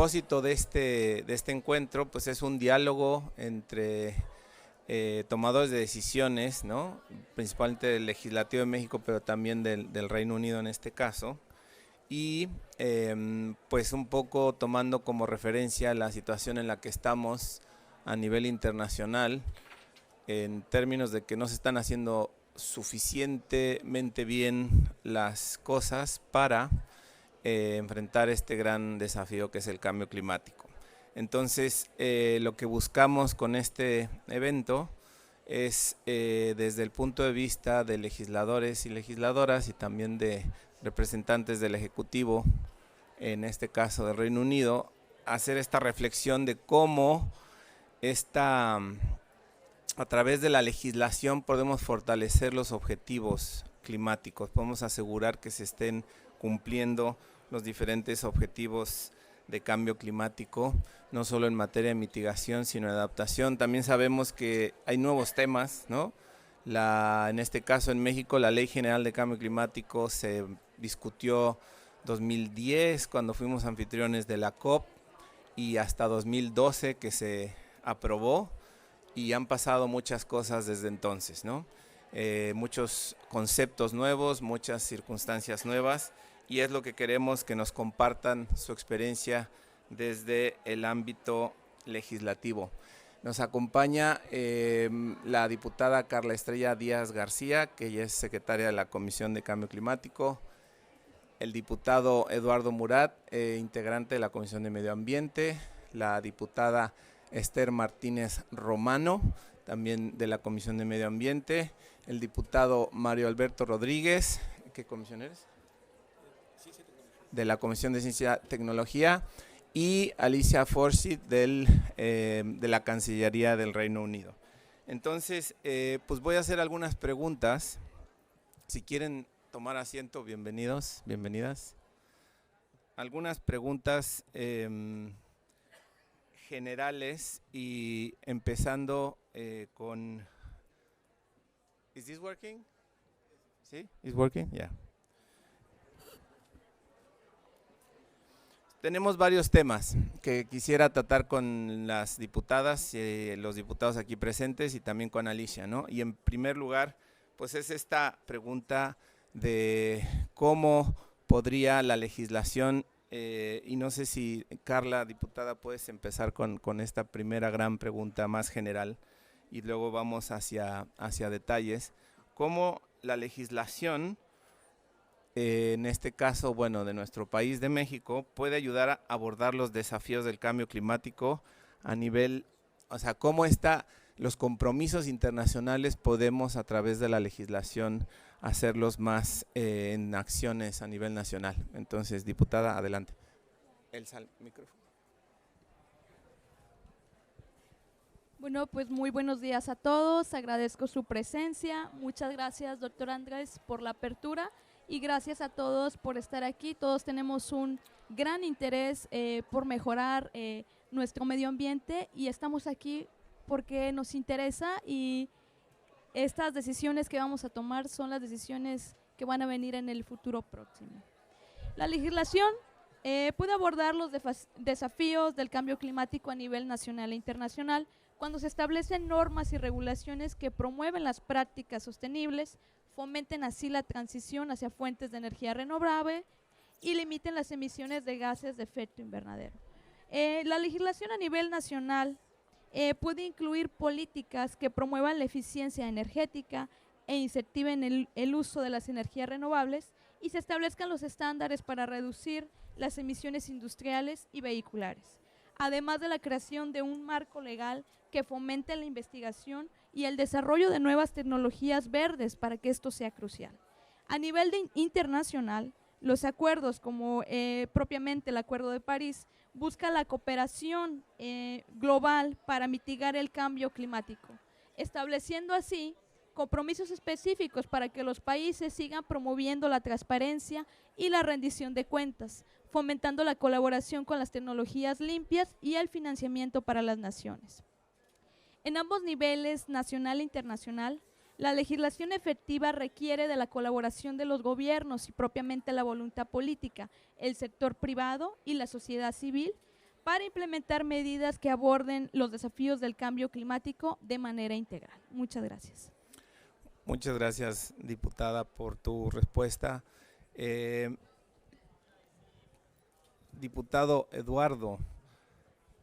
propósito de este encuentro pues es un diálogo entre tomadores de decisiones, ¿no? Principalmente del Legislativo de México, pero también del Reino Unido en este caso, y pues un poco tomando como referencia la situación en la que estamos a nivel internacional, en términos de que no se están haciendo suficientemente bien las cosas para enfrentar este gran desafío que es el cambio climático. Entonces, lo que buscamos con este evento es desde el punto de vista de legisladores y legisladoras y también de representantes del Ejecutivo, en este caso del Reino Unido, hacer esta reflexión de cómo a través de la legislación podemos fortalecer los objetivos climáticos, podemos asegurar que se estén cumpliendo los diferentes objetivos de cambio climático, no solo en materia de mitigación, sino de adaptación. También sabemos que hay nuevos temas, ¿no? En este caso en México, la Ley General de Cambio Climático se discutió 2010, cuando fuimos anfitriones de la COP, y hasta 2012 que se aprobó, y han pasado muchas cosas desde entonces, ¿no? Muchos conceptos nuevos, muchas circunstancias nuevas, y es lo que queremos que nos compartan su experiencia desde el ámbito legislativo. Nos acompaña la diputada Carla Estrella Díaz García, que ella es secretaria de la Comisión de Cambio Climático, el diputado Eduardo Murat, integrante de la Comisión de Medio Ambiente, la diputada Esther Martínez Romano, también de la Comisión de Medio Ambiente, el diputado Mario Alberto Rodríguez, ¿qué comisión eres? De la Comisión de Ciencia y Tecnología, y Alicia Forsyth de la Cancillería del Reino Unido. Entonces, pues voy a hacer algunas preguntas. Si quieren tomar asiento, bienvenidos, bienvenidas. Algunas preguntas generales, y empezando con… ¿Is this working? ¿Sí? ¿Is working? Yeah. Tenemos varios temas que quisiera tratar con las diputadas, los diputados aquí presentes, y también con Alicia, ¿no? Y en primer lugar, pues es esta pregunta de cómo podría la legislación, y no sé si Carla, diputada, puedes empezar con esta primera gran pregunta más general, y luego vamos hacia detalles. ¿Cómo la legislación, en este caso, bueno, de nuestro país, de México, puede ayudar a abordar los desafíos del cambio climático a nivel, o sea, cómo los compromisos internacionales podemos a través de la legislación hacerlos más en acciones a nivel nacional? Entonces, diputada, adelante. Elsa, el micrófono. Bueno, pues muy buenos días a todos, agradezco su presencia, muchas gracias doctor Andrés por la apertura, y gracias a todos por estar aquí. Todos tenemos un gran interés por mejorar nuestro medio ambiente, y estamos aquí porque nos interesa, y estas decisiones que vamos a tomar son las decisiones que van a venir en el futuro próximo. La legislación puede abordar los desafíos del cambio climático a nivel nacional e internacional cuando se establecen normas y regulaciones que promueven las prácticas sostenibles, fomenten así la transición hacia fuentes de energía renovable y limiten las emisiones de gases de efecto invernadero. La legislación a nivel nacional puede incluir políticas que promuevan la eficiencia energética e incentiven el uso de las energías renovables, y se establezcan los estándares para reducir las emisiones industriales y vehiculares, además de la creación de un marco legal que fomente la investigación y el desarrollo de nuevas tecnologías verdes para que esto sea crucial. A nivel internacional, los acuerdos como propiamente el Acuerdo de París busca la cooperación global para mitigar el cambio climático, estableciendo así compromisos específicos para que los países sigan promoviendo la transparencia y la rendición de cuentas, fomentando la colaboración con las tecnologías limpias y el financiamiento para las naciones. En ambos niveles, nacional e internacional, la legislación efectiva requiere de la colaboración de los gobiernos y propiamente la voluntad política, el sector privado y la sociedad civil para implementar medidas que aborden los desafíos del cambio climático de manera integral. Muchas gracias. Muchas gracias, diputada, por tu respuesta. Diputado Eduardo,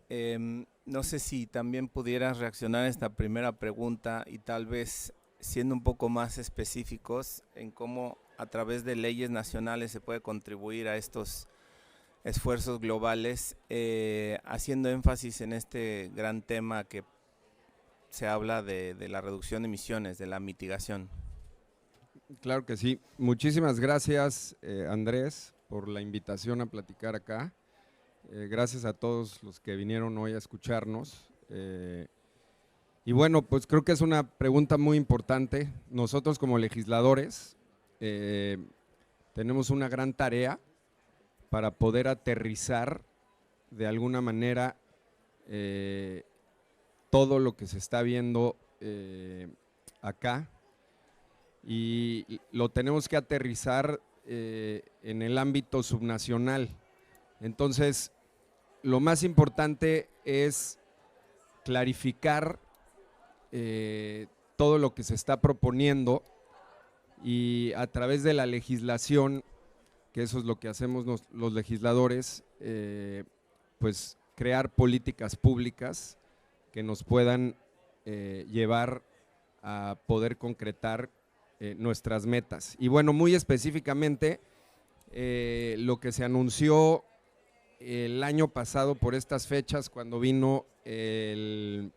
no sé si también pudieras reaccionar a esta primera pregunta y tal vez siendo un poco más específicos en cómo a través de leyes nacionales se puede contribuir a estos esfuerzos globales, haciendo énfasis en este gran tema que se habla de la reducción de emisiones, de la mitigación. Claro que sí. Muchísimas gracias, Andrés, por la invitación a platicar acá. Gracias a todos los que vinieron hoy a escucharnos. Y bueno, pues creo que es una pregunta muy importante. Nosotros como legisladores tenemos una gran tarea para poder aterrizar de alguna manera todo lo que se está viendo acá, y lo tenemos que aterrizar en el ámbito subnacional. Entonces, lo más importante es clarificar todo lo que se está proponiendo, y a través de la legislación, que eso es lo que hacemos los legisladores, pues crear políticas públicas que nos puedan llevar a poder concretar nuestras metas. Y bueno, muy específicamente, lo que se anunció el año pasado por estas fechas, cuando vino el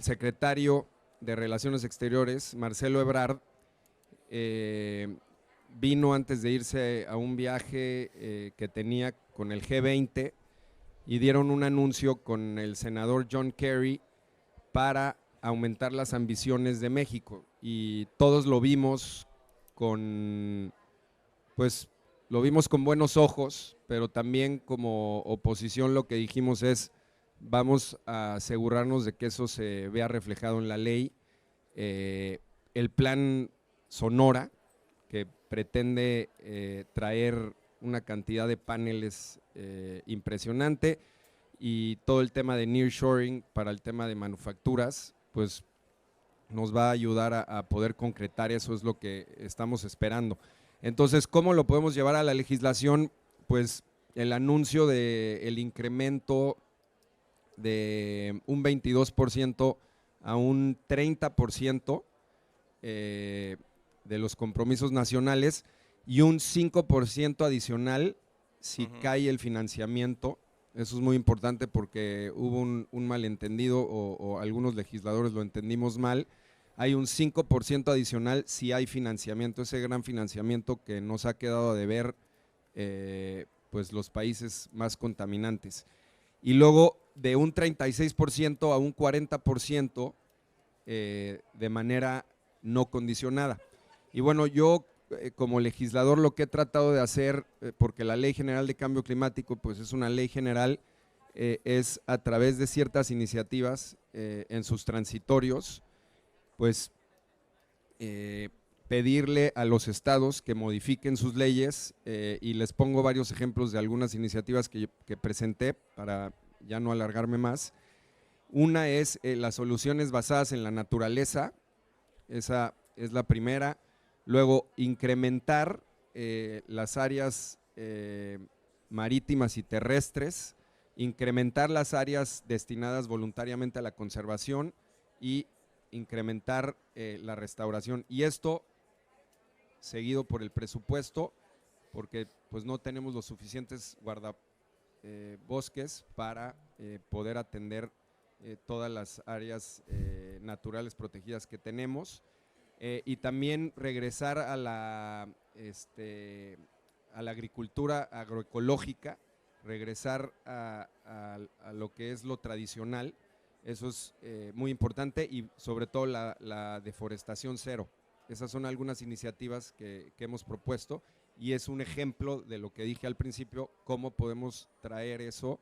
secretario de Relaciones Exteriores, Marcelo Ebrard, vino antes de irse a un viaje que tenía con el G20, y dieron un anuncio con el senador John Kerry para aumentar las ambiciones de México, y todos lo vimos pues lo vimos con buenos ojos, pero también como oposición lo que dijimos es: vamos a asegurarnos de que eso se vea reflejado en la ley. El plan Sonora, que pretende traer una cantidad de paneles impresionante, y todo el tema de nearshoring para el tema de manufacturas, pues nos va a ayudar a poder concretar eso, es lo que estamos esperando. Entonces, ¿cómo lo podemos llevar a la legislación? Pues el anuncio del incremento de un 22% a un 30% de los compromisos nacionales, y un 5% adicional si cae el financiamiento. Eso es muy importante porque hubo un malentendido, o algunos legisladores lo entendimos mal. Hay un 5% adicional si hay financiamiento, ese gran financiamiento que nos ha quedado a deber pues los países más contaminantes. Y luego de un 36% a un 40% de manera no condicionada. Y bueno, yo como legislador lo que he tratado de hacer, porque la Ley General de Cambio Climático pues es una ley general, es a través de ciertas iniciativas en sus transitorios, pues pedirle a los estados que modifiquen sus leyes, y les pongo varios ejemplos de algunas iniciativas que presenté para ya no alargarme más. Una es las soluciones basadas en la naturaleza, esa es la primera. Luego, incrementar las áreas marítimas y terrestres, incrementar las áreas destinadas voluntariamente a la conservación, y incrementar la restauración. Y esto seguido por el presupuesto, porque pues no tenemos los suficientes guardabosques para poder atender todas las áreas naturales protegidas que tenemos. Y también regresar a la agricultura agroecológica, regresar a lo que es lo tradicional. Eso es muy importante, y sobre todo la deforestación cero. Esas son algunas iniciativas que hemos propuesto, y es un ejemplo de lo que dije al principio, cómo podemos traer eso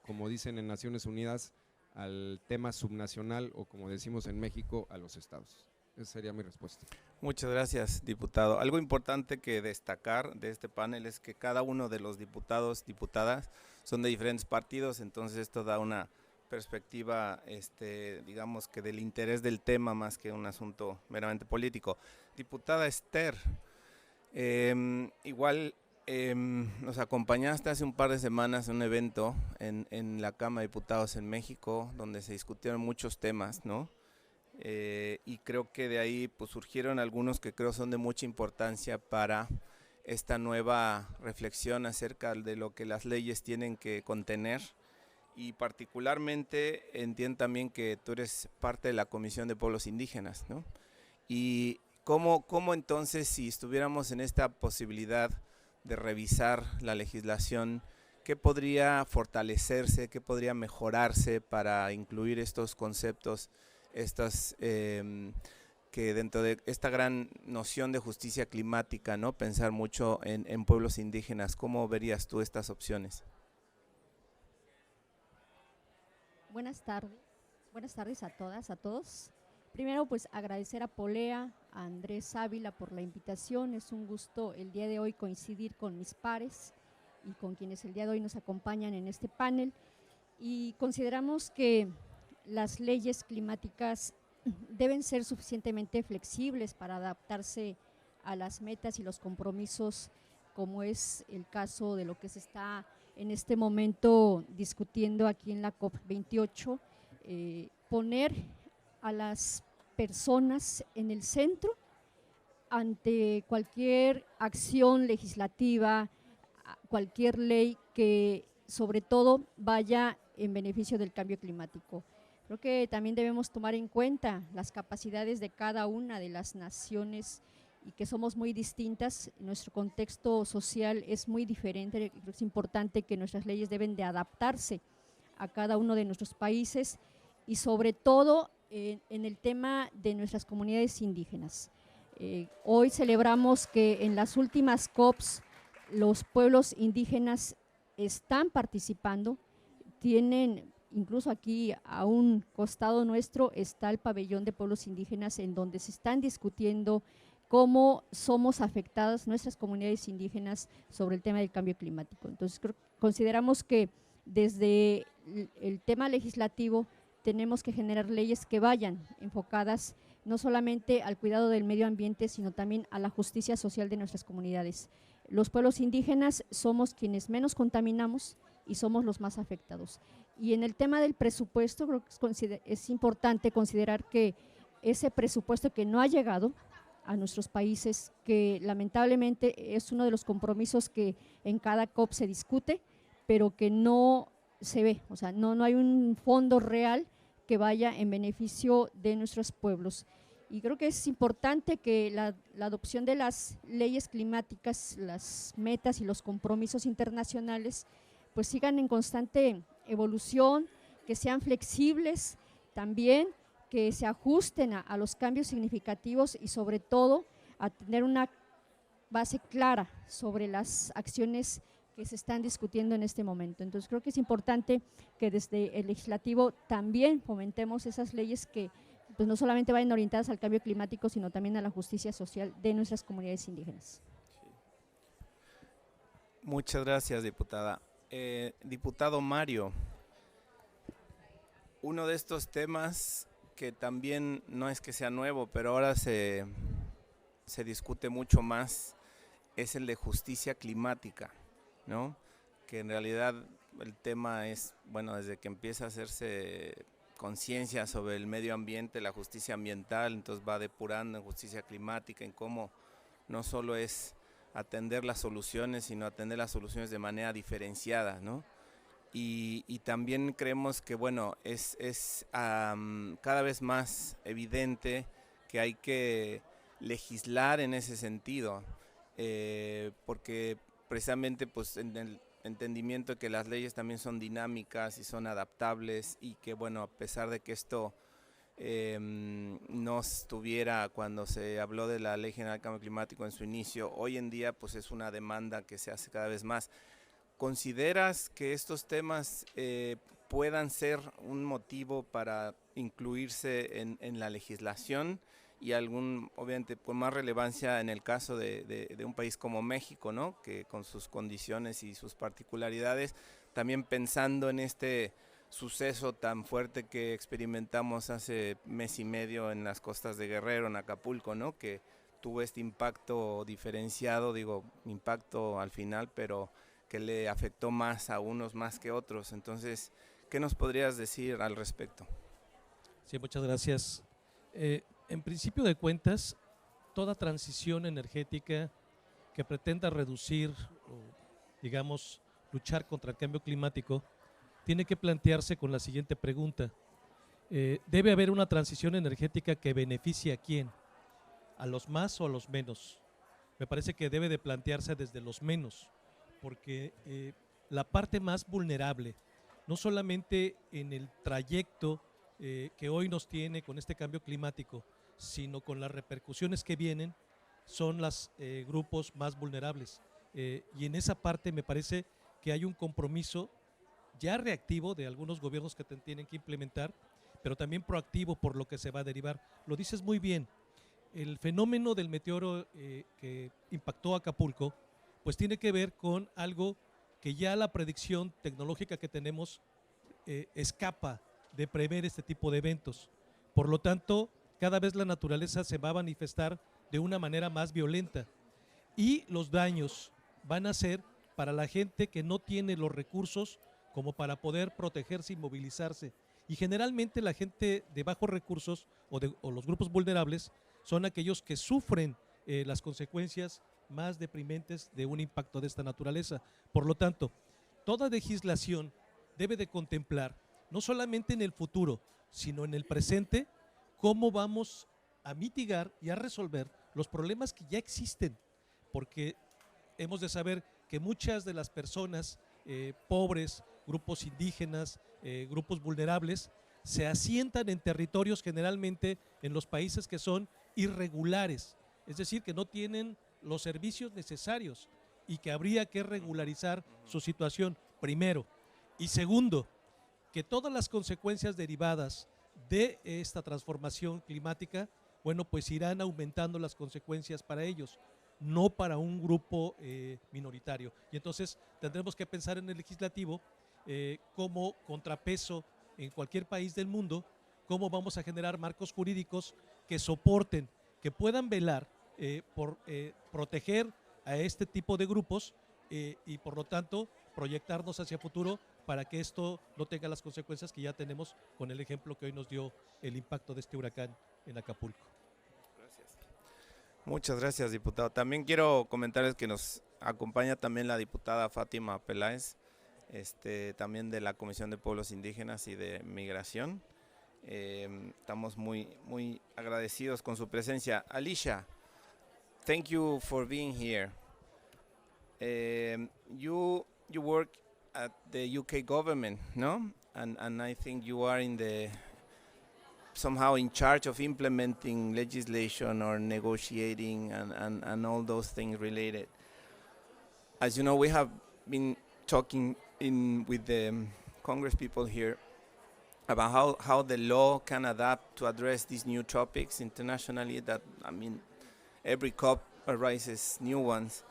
como dicen en Naciones Unidas, al tema subnacional, o como decimos en México, a los estados. Esa sería mi respuesta. Muchas gracias, diputado. Algo importante que destacar de este panel es que cada uno de los diputados, diputadas, son de diferentes partidos, entonces esto da una perspectiva, digamos que del interés del tema más que un asunto meramente político. Diputada Esther, igual nos acompañaste hace un par de semanas en un evento en la Cámara de Diputados en México, donde se discutieron muchos temas, ¿no? Y creo que de ahí pues surgieron algunos que creo son de mucha importancia para esta nueva reflexión acerca de lo que las leyes tienen que contener, y particularmente entiendo también que tú eres parte de la Comisión de Pueblos Indígenas, ¿no? Y cómo entonces, si estuviéramos en esta posibilidad de revisar la legislación, ¿qué podría fortalecerse, qué podría mejorarse para incluir estos conceptos, que dentro de esta gran noción de justicia climática, ¿no? Pensar mucho en pueblos indígenas? ¿Cómo verías tú estas opciones? Buenas tardes a todas, a todos. Primero, pues agradecer a Polea, a Andrés Ávila por la invitación. Es un gusto el día de hoy coincidir con mis pares y con quienes el día de hoy nos acompañan en este panel. Y consideramos que las leyes climáticas deben ser suficientemente flexibles para adaptarse a las metas y los compromisos, como es el caso de lo que se está en este momento discutiendo aquí en la COP28, poner a las personas en el centro ante cualquier acción legislativa, cualquier ley que sobre todo vaya en beneficio del cambio climático. Creo que también debemos tomar en cuenta las capacidades de cada una de las naciones y que somos muy distintas. Nuestro contexto social es muy diferente. Creo que es importante que nuestras leyes deben de adaptarse a cada uno de nuestros países y sobre todo en el tema de nuestras comunidades indígenas. Hoy celebramos que en las últimas COPs los pueblos indígenas están participando, tienen incluso aquí a un costado nuestro está el pabellón de pueblos indígenas en donde se están discutiendo cómo somos afectadas nuestras comunidades indígenas sobre el tema del cambio climático. Entonces consideramos que desde el tema legislativo tenemos que generar leyes que vayan enfocadas no solamente al cuidado del medio ambiente, sino también a la justicia social de nuestras comunidades. Los pueblos indígenas somos quienes menos contaminamos y somos los más afectados. Y en el tema del presupuesto, creo que es importante considerar que ese presupuesto que no ha llegado a nuestros países, que lamentablemente es uno de los compromisos que en cada COP se discute, pero que no se ve, o sea, no hay un fondo real que vaya en beneficio de nuestros pueblos. Y creo que es importante que la adopción de las leyes climáticas, las metas y los compromisos internacionales, pues sigan en constante evolución, que sean flexibles también, que se ajusten a los cambios significativos y sobre todo a tener una base clara sobre las acciones que se están discutiendo en este momento. Entonces creo que es importante que desde el legislativo también fomentemos esas leyes que pues no solamente vayan orientadas al cambio climático, sino también a la justicia social de nuestras comunidades indígenas. Muchas gracias, diputada. Diputado Mario, uno de estos temas que también no es que sea nuevo, pero ahora se discute mucho más, es el de justicia climática, ¿no? Que en realidad el tema es, bueno, desde que empieza a hacerse conciencia sobre el medio ambiente, la justicia ambiental, entonces va depurando en justicia climática, en cómo no solo es atender las soluciones, sino atender las soluciones de manera diferenciada, ¿no? Y también creemos que, bueno, es cada vez más evidente que hay que legislar en ese sentido, porque precisamente pues en el entendimiento de que las leyes también son dinámicas y son adaptables, y que, bueno, a pesar de que esto no estuviera cuando se habló de la Ley General de Cambio Climático en su inicio, hoy en día pues es una demanda que se hace cada vez más. ¿Consideras que estos temas puedan ser un motivo para incluirse en la legislación? y obviamente, con más relevancia en el caso de un país como México, ¿no? Que con sus condiciones y sus particularidades, también pensando en este suceso tan fuerte que experimentamos hace mes y medio en las costas de Guerrero, en Acapulco, ¿no? Que tuvo este impacto diferenciado, digo, impacto al final, pero que le afectó más a unos más que otros. Entonces, ¿qué nos podrías decir al respecto? Sí, muchas gracias. En principio de cuentas, toda transición energética que pretenda reducir o, digamos, luchar contra el cambio climático, tiene que plantearse con la siguiente pregunta. ¿Debe haber una transición energética que beneficie a quién? ¿A los más o a los menos? Me parece que debe de plantearse desde los menos, porque la parte más vulnerable, no solamente en el trayecto que hoy nos tiene con este cambio climático, sino con las repercusiones que vienen, son los grupos más vulnerables. Y en esa parte me parece que hay un compromiso ya reactivo de algunos gobiernos que tienen que implementar, pero también proactivo por lo que se va a derivar. Lo dices muy bien, el fenómeno del meteoro que impactó Acapulco, pues tiene que ver con algo que ya la predicción tecnológica que tenemos escapa de prever este tipo de eventos. Por lo tanto, cada vez la naturaleza se va a manifestar de una manera más violenta y los daños van a ser para la gente que no tiene los recursos como para poder protegerse y movilizarse. Y generalmente la gente de bajos recursos o los grupos vulnerables son aquellos que sufren las consecuencias más deprimentes de un impacto de esta naturaleza. Por lo tanto, toda legislación debe de contemplar, no solamente en el futuro, sino en el presente, cómo vamos a mitigar y a resolver los problemas que ya existen, porque hemos de saber que muchas de las personas pobres, grupos indígenas, grupos vulnerables, se asientan en territorios generalmente en los países que son irregulares, es decir, que no tienen los servicios necesarios y que habría que regularizar su situación, primero. Y segundo, que todas las consecuencias derivadas de esta transformación climática, bueno, pues irán aumentando las consecuencias para ellos, no para un grupo minoritario. Y entonces tendremos que pensar en el legislativo como contrapeso en cualquier país del mundo, cómo vamos a generar marcos jurídicos que soporten, que puedan velar por proteger a este tipo de grupos y por lo tanto proyectarnos hacia el futuro para que esto no tenga las consecuencias que ya tenemos con el ejemplo que hoy nos dio el impacto de este huracán en Acapulco. Gracias. Muchas gracias, diputado. También quiero comentarles que nos acompaña también la diputada Fátima Peláez, también de la Comisión de Pueblos Indígenas y de Migración. Estamos muy agradecidos con su presencia. Alicia, thank you for being here. You work at the UK government, no? And I think you are somehow in charge of implementing legislation or negotiating and all those things related. As you know, we have been talking with the Congress people here about how the law can adapt to address these new topics internationally that, I mean, every COP arises new ones.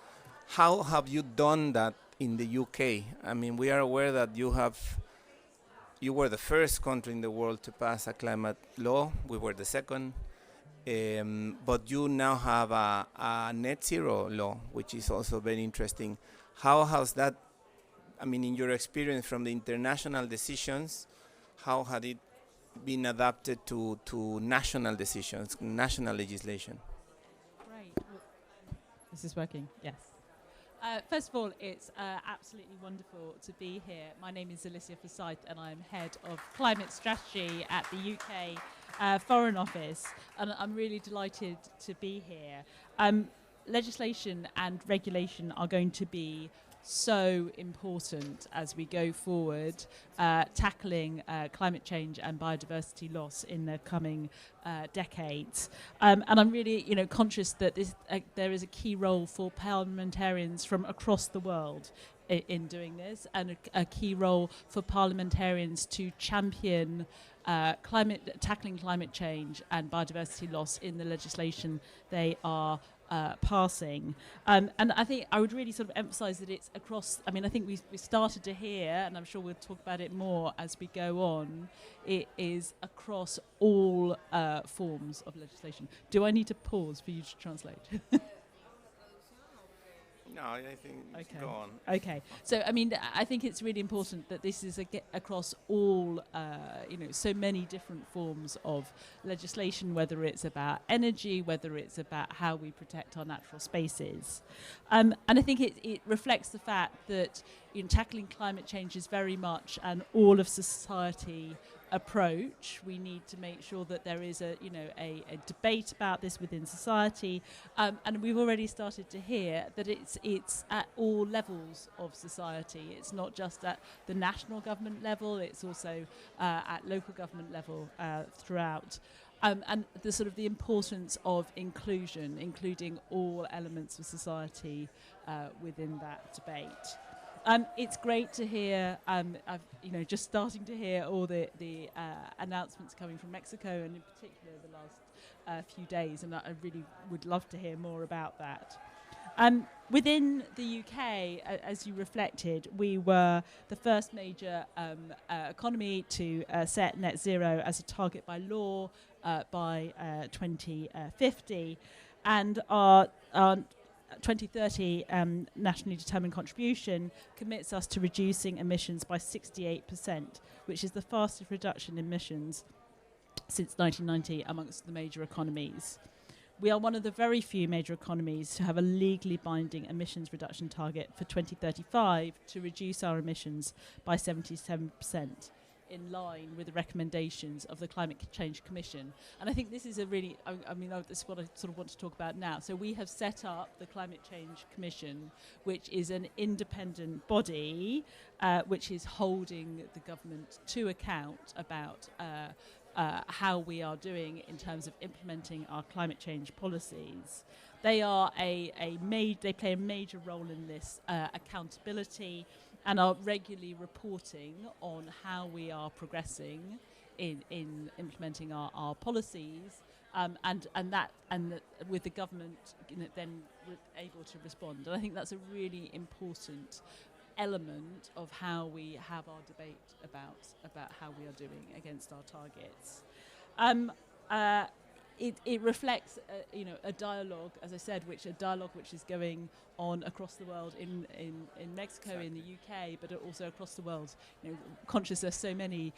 How have you done that in the UK? I mean, we are aware that you were the first country in the world to pass a climate law. We were the second. But you now have a net zero law, which is also very interesting. How has that, I mean, in your experience from the international decisions, how had it been adapted to national decisions, national legislation? Great. This is working, yes. First of all, it's absolutely wonderful to be here. My name is Alicia Forsyth and I'm Head of Climate Strategy at the UK Foreign Office, and I'm really delighted to be here. Legislation and regulation are going to be so important as we go forward, tackling climate change and biodiversity loss in the coming decades. And I'm really, conscious that there is a key role for parliamentarians from across the world in doing this, and a key role for parliamentarians to champion tackling climate change and biodiversity loss in the legislation they are passing. And I think I would really sort of emphasise that it's across, I mean, I think we started to hear, and I'm sure we'll talk about it more as we go on, it is across all forms of legislation. Do I need to pause for you to translate? No, I think Okay. go on. Okay, so I mean, I think it's really important that this is across all, so many different forms of legislation, whether it's about energy, whether it's about how we protect our natural spaces. And I think it reflects the fact that tackling climate change is very much an all of society approach. We need to make sure that there is a debate about this within society, and we've already started to hear that it's at all levels of society. It's not just at the national government level, it's also at local government level throughout. And the importance of inclusion, including all elements of society within that debate. It's great to hear, just starting to hear all the announcements coming from Mexico, and in particular the last few days, and I really would love to hear more about that. Within the UK, as you reflected, we were the first major economy to set net zero as a target by law by 2050, and our 2030 nationally determined contribution commits us to reducing emissions by 68%, which is the fastest reduction in emissions since 1990 amongst the major economies. We are one of the very few major economies to have a legally binding emissions reduction target for 2035 to reduce our emissions by 77%, in line with the recommendations of the Climate Change Commission. And I think this is a really, this is what I sort of want to talk about now. So we have set up the Climate Change Commission, which is an independent body which is holding the government to account about how we are doing in terms of implementing our climate change policies. They are they play a major role in this accountability, and are regularly reporting on how we are progressing in implementing our policies, and with the government then able to respond. And I think that's a really important element of how we have our debate about how we are doing against our targets. It reflects, a dialogue, as I said, which is going on across the world in Mexico, in the UK, but also across the world. Conscious there's so many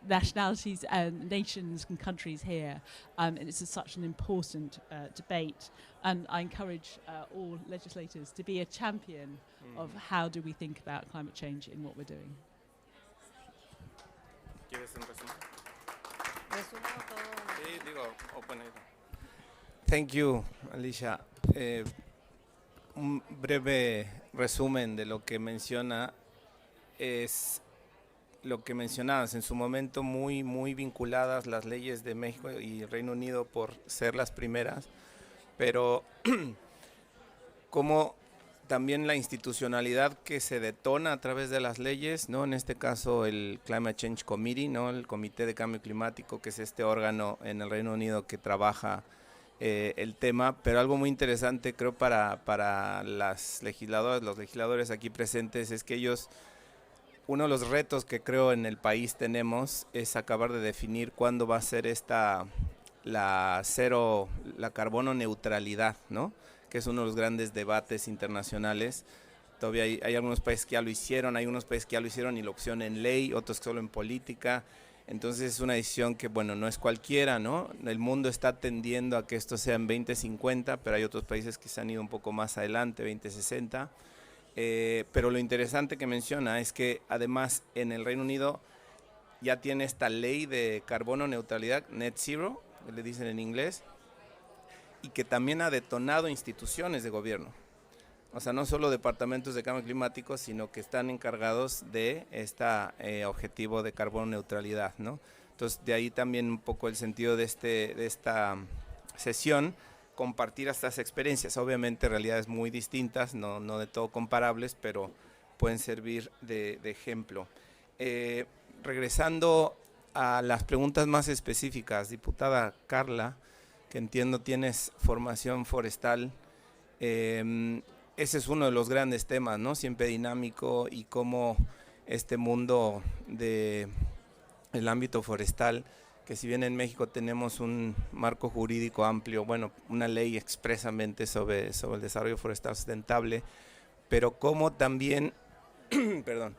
nationalities and nations and countries here, and it's such an important debate. And I encourage all legislators to be a champion of how do we think about climate change in what we're doing. Thank you, Alicia. Un breve resumen de lo que menciona es lo que mencionabas en su momento, muy vinculadas las leyes de México y Reino Unido por ser las primeras, pero como también la institucionalidad que se detona a través de las leyes, ¿no? En este caso el Climate Change Committee, ¿no? El Comité de Cambio Climático, que es este órgano en el Reino Unido que trabaja el tema, pero algo muy interesante creo para las legisladoras, los legisladores aquí presentes, es que ellos, uno de los retos que creo en el país tenemos es acabar de definir cuándo va a ser la carbono neutralidad, ¿no? Que es uno de los grandes debates internacionales. Todavía hay algunos países que ya lo hicieron, hay unos países que ya lo hicieron y lo pusieron en ley, otros solo en política. Entonces es una decisión que, bueno, no es cualquiera, ¿no? El mundo está tendiendo a que esto sea en 2050, pero hay otros países que se han ido un poco más adelante, 2060. Pero lo interesante que menciona es que además en el Reino Unido ya tiene esta ley de carbono neutralidad, net zero, que le dicen en inglés, y que también ha detonado instituciones de gobierno. O sea, no solo departamentos de cambio climático, sino que están encargados de este objetivo de carbono neutralidad, ¿no? Entonces, de ahí también un poco el sentido de esta sesión, compartir estas experiencias. Obviamente, realidades muy distintas, no de todo comparables, pero pueden servir de ejemplo. Regresando a las preguntas más específicas, diputada Carla, que entiendo tienes formación forestal, ese es uno de los grandes temas, ¿no? Siempre dinámico, y cómo este mundo del ámbito forestal, que si bien en México tenemos un marco jurídico amplio, bueno, una ley expresamente sobre el desarrollo forestal sustentable, pero cómo también, perdón,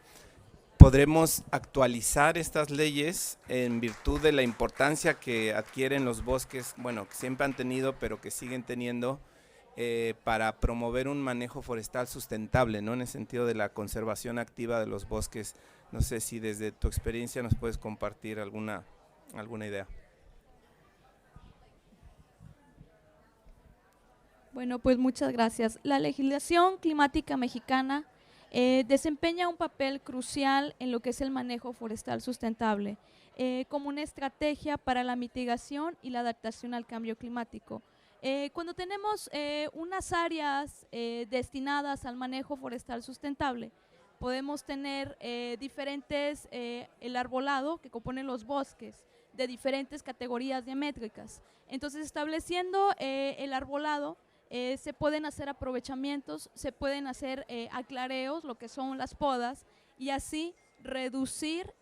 podremos actualizar estas leyes en virtud de la importancia que adquieren los bosques, bueno, que siempre han tenido, pero que siguen teniendo, para promover un manejo forestal sustentable, ¿no? En el sentido de la conservación activa de los bosques. No sé si desde tu experiencia nos puedes compartir alguna idea. Bueno, pues muchas gracias. La legislación climática mexicana desempeña un papel crucial en lo que es el manejo forestal sustentable, como una estrategia para la mitigación y la adaptación al cambio climático. Cuando tenemos unas áreas destinadas al manejo forestal sustentable, podemos tener diferentes, el arbolado que componen los bosques, de diferentes categorías diamétricas. Entonces, estableciendo el arbolado, se pueden hacer aprovechamientos, se pueden hacer aclareos, lo que son las podas, y así reducir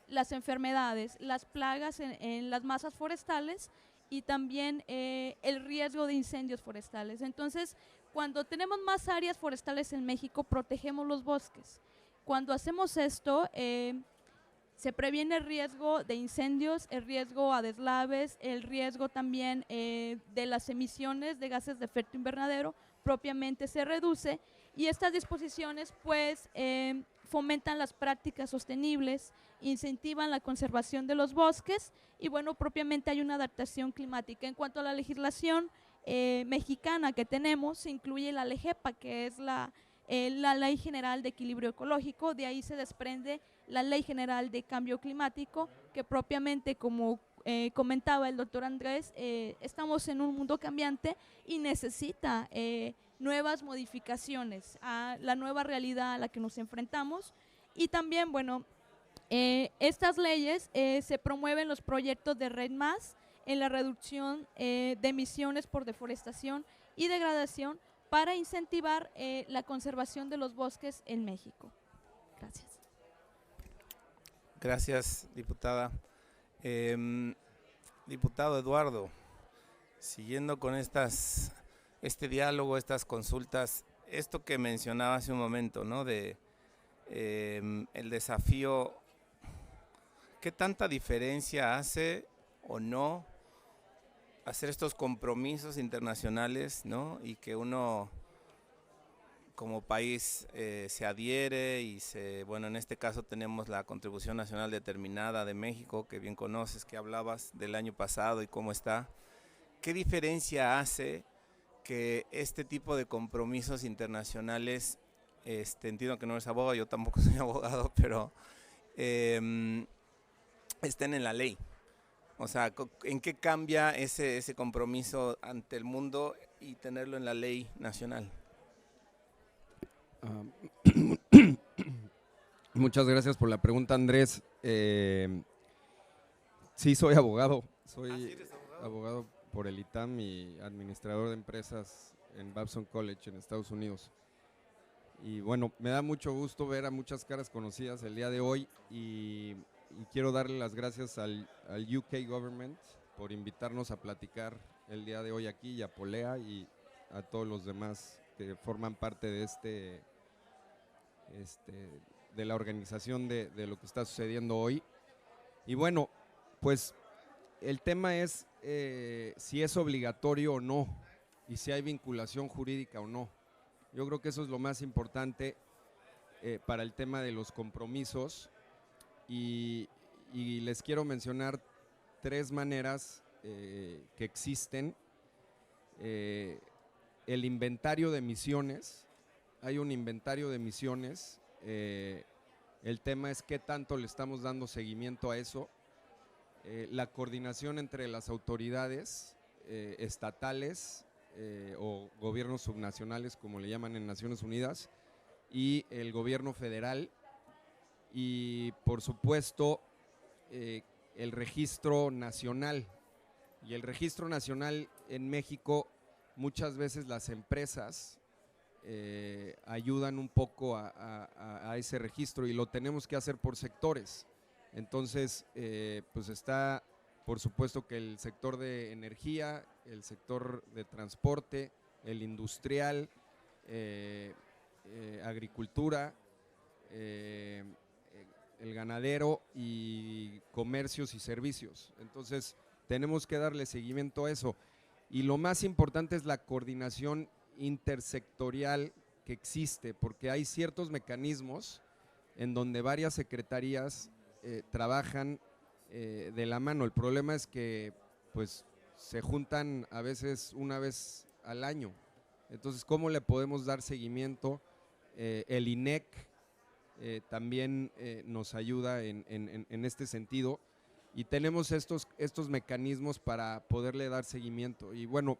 las enfermedades, las plagas en las masas forestales, y también el riesgo de incendios forestales. Entonces, cuando tenemos más áreas forestales en México, protegemos los bosques. Cuando hacemos esto, se previene el riesgo de incendios, el riesgo a deslaves, el riesgo también de las emisiones de gases de efecto invernadero, propiamente se reduce, y estas disposiciones pues fomentan las prácticas sostenibles, incentivan la conservación de los bosques, y bueno, propiamente hay una adaptación climática. En cuanto a la legislación mexicana que tenemos, se incluye la LEGEPA, que es la Ley General de Equilibrio Ecológico. De ahí se desprende la Ley General de Cambio Climático, que propiamente, como comentaba el doctor Andrés, estamos en un mundo cambiante y necesita nuevas modificaciones a la nueva realidad a la que nos enfrentamos. Y también, bueno, estas leyes se promueven los proyectos de REDD+, en la reducción de emisiones por deforestación y degradación, para incentivar la conservación de los bosques en México. Gracias. Gracias, diputada. Diputado Eduardo, siguiendo con este diálogo, estas consultas, esto que mencionaba hace un momento, ¿no? De el desafío, ¿qué tanta diferencia hace o no hacer estos compromisos internacionales, ¿no? Y que uno como país se adhiere y bueno, en este caso tenemos la Contribución Nacional Determinada de México, que bien conoces, que hablabas del año pasado y cómo está. ¿Qué diferencia hace que este tipo de compromisos internacionales, entiendo que no eres abogado, yo tampoco soy abogado, pero estén en la ley? O sea, ¿en qué cambia ese compromiso ante el mundo y tenerlo en la ley nacional? Muchas gracias por la pregunta, Andrés. Sí, soy abogado. Soy abogado por el ITAM y administrador de empresas en Babson College en Estados Unidos. Y bueno, me da mucho gusto ver a muchas caras conocidas el día de hoy, y quiero darle las gracias al UK Government por invitarnos a platicar el día de hoy aquí, y a Polea y a todos los demás que forman parte de de la organización de lo que está sucediendo hoy. Y bueno, pues el tema es si es obligatorio o no, y si hay vinculación jurídica o no. Yo creo que eso es lo más importante para el tema de los compromisos, y les quiero mencionar tres maneras que existen. El inventario de emisiones. Hay un inventario de emisiones, el tema es qué tanto le estamos dando seguimiento a eso, la coordinación entre las autoridades estatales o gobiernos subnacionales, como le llaman en Naciones Unidas, y el gobierno federal, y por supuesto el registro nacional. Y el registro nacional en México, muchas veces las empresas ayudan un poco a ese registro, y lo tenemos que hacer por sectores. Entonces, pues está por supuesto que el sector de energía, el sector de transporte, el industrial, agricultura, el ganadero y comercios y servicios. Entonces tenemos que darle seguimiento a eso, y lo más importante es la coordinación intersectorial que existe, porque hay ciertos mecanismos en donde varias secretarías trabajan de la mano. El problema es que pues se juntan a veces una vez al año. Entonces, ¿cómo le podemos dar seguimiento? El INEC también nos ayuda en este sentido, y tenemos estos mecanismos para poderle dar seguimiento. Y bueno,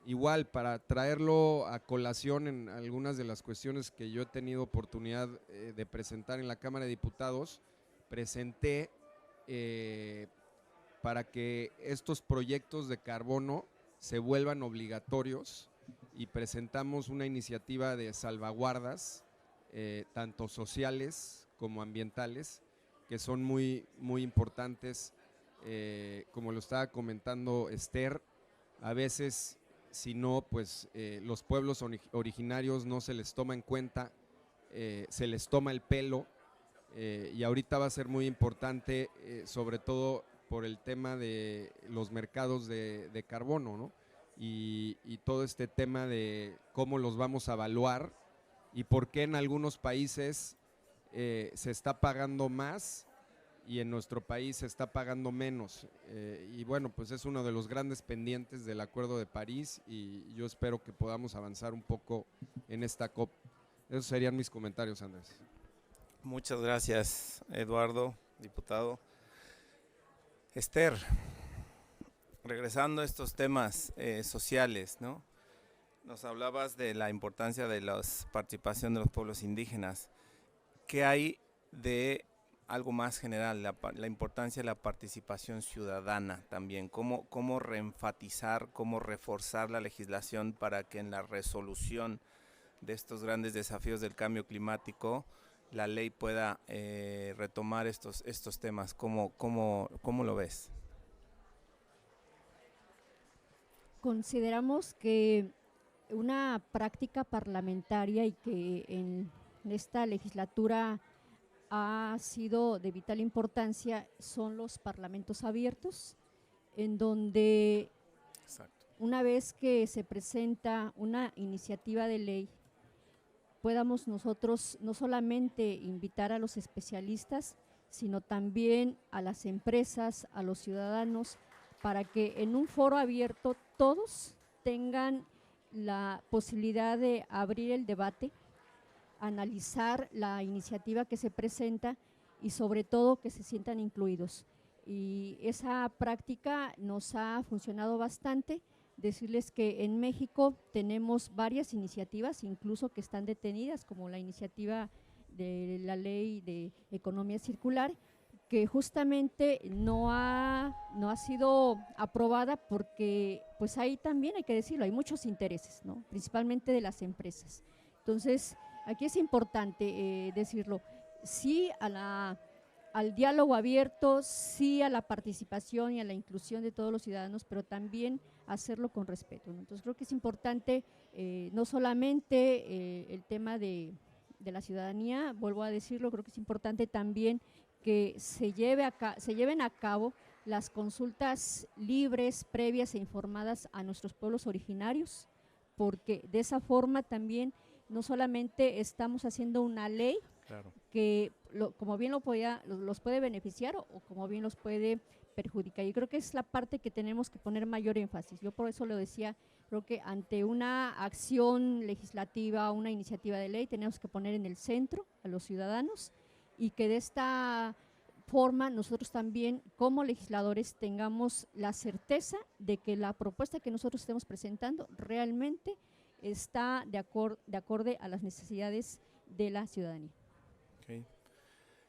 igual para traerlo a colación en algunas de las cuestiones que yo he tenido oportunidad de presentar en la Cámara de Diputados, presenté para que estos proyectos de carbono se vuelvan obligatorios, y presentamos una iniciativa de salvaguardas, tanto sociales como ambientales, que son muy importantes. Como lo estaba comentando Esther, a veces, si no, pues los pueblos originarios no se les toma en cuenta, se les toma el pelo, y ahorita va a ser muy importante, sobre todo por el tema de los mercados de carbono, ¿no? Y todo este tema de cómo los vamos a evaluar y por qué en algunos países se está pagando más y en nuestro país se está pagando menos. Y bueno, pues es uno de los grandes pendientes del Acuerdo de París, y yo espero que podamos avanzar un poco en esta COP. Esos serían mis comentarios, Andrés. Muchas gracias, Eduardo, diputado. Esther, regresando a estos temas sociales, ¿no? Nos hablabas de la importancia de la participación de los pueblos indígenas. ¿Qué hay de algo más general, la importancia de la participación ciudadana también? ¿Cómo reenfatizar, cómo reforzar la legislación para que en la resolución de estos grandes desafíos del cambio climático la ley pueda retomar estos temas? ¿Cómo lo ves? Consideramos que una práctica parlamentaria, y que en esta legislatura ha sido de vital importancia, son los parlamentos abiertos, en donde una vez que se presenta una iniciativa de ley, podamos nosotros no solamente invitar a los especialistas, sino también a las empresas, a los ciudadanos, para que en un foro abierto todos tengan la posibilidad de abrir el debate, analizar la iniciativa que se presenta y sobre todo que se sientan incluidos. Y esa práctica nos ha funcionado bastante. Decirles que en México tenemos varias iniciativas, incluso que están detenidas, como la iniciativa de la ley de economía circular, que justamente no ha sido aprobada porque pues ahí también hay que decirlo, hay muchos intereses, ¿no? Principalmente de las empresas. Entonces, aquí es importante decirlo, sí al diálogo abierto, sí a la participación y a la inclusión de todos los ciudadanos, pero también hacerlo con respeto, ¿no? Entonces creo que es importante no solamente el tema de la ciudadanía, vuelvo a decirlo, creo que es importante también que se lleven a cabo las consultas libres, previas e informadas a nuestros pueblos originarios, porque de esa forma también no solamente estamos haciendo una ley, claro, que como bien los puede beneficiar o como bien los puede perjudicar. Yo creo que es la parte que tenemos que poner mayor énfasis. Yo por eso lo decía, creo que ante una acción legislativa, una iniciativa de ley, tenemos que poner en el centro a los ciudadanos, y que de esta forma nosotros también como legisladores tengamos la certeza de que la propuesta que nosotros estemos presentando realmente está de acorde a las necesidades de la ciudadanía. Ok.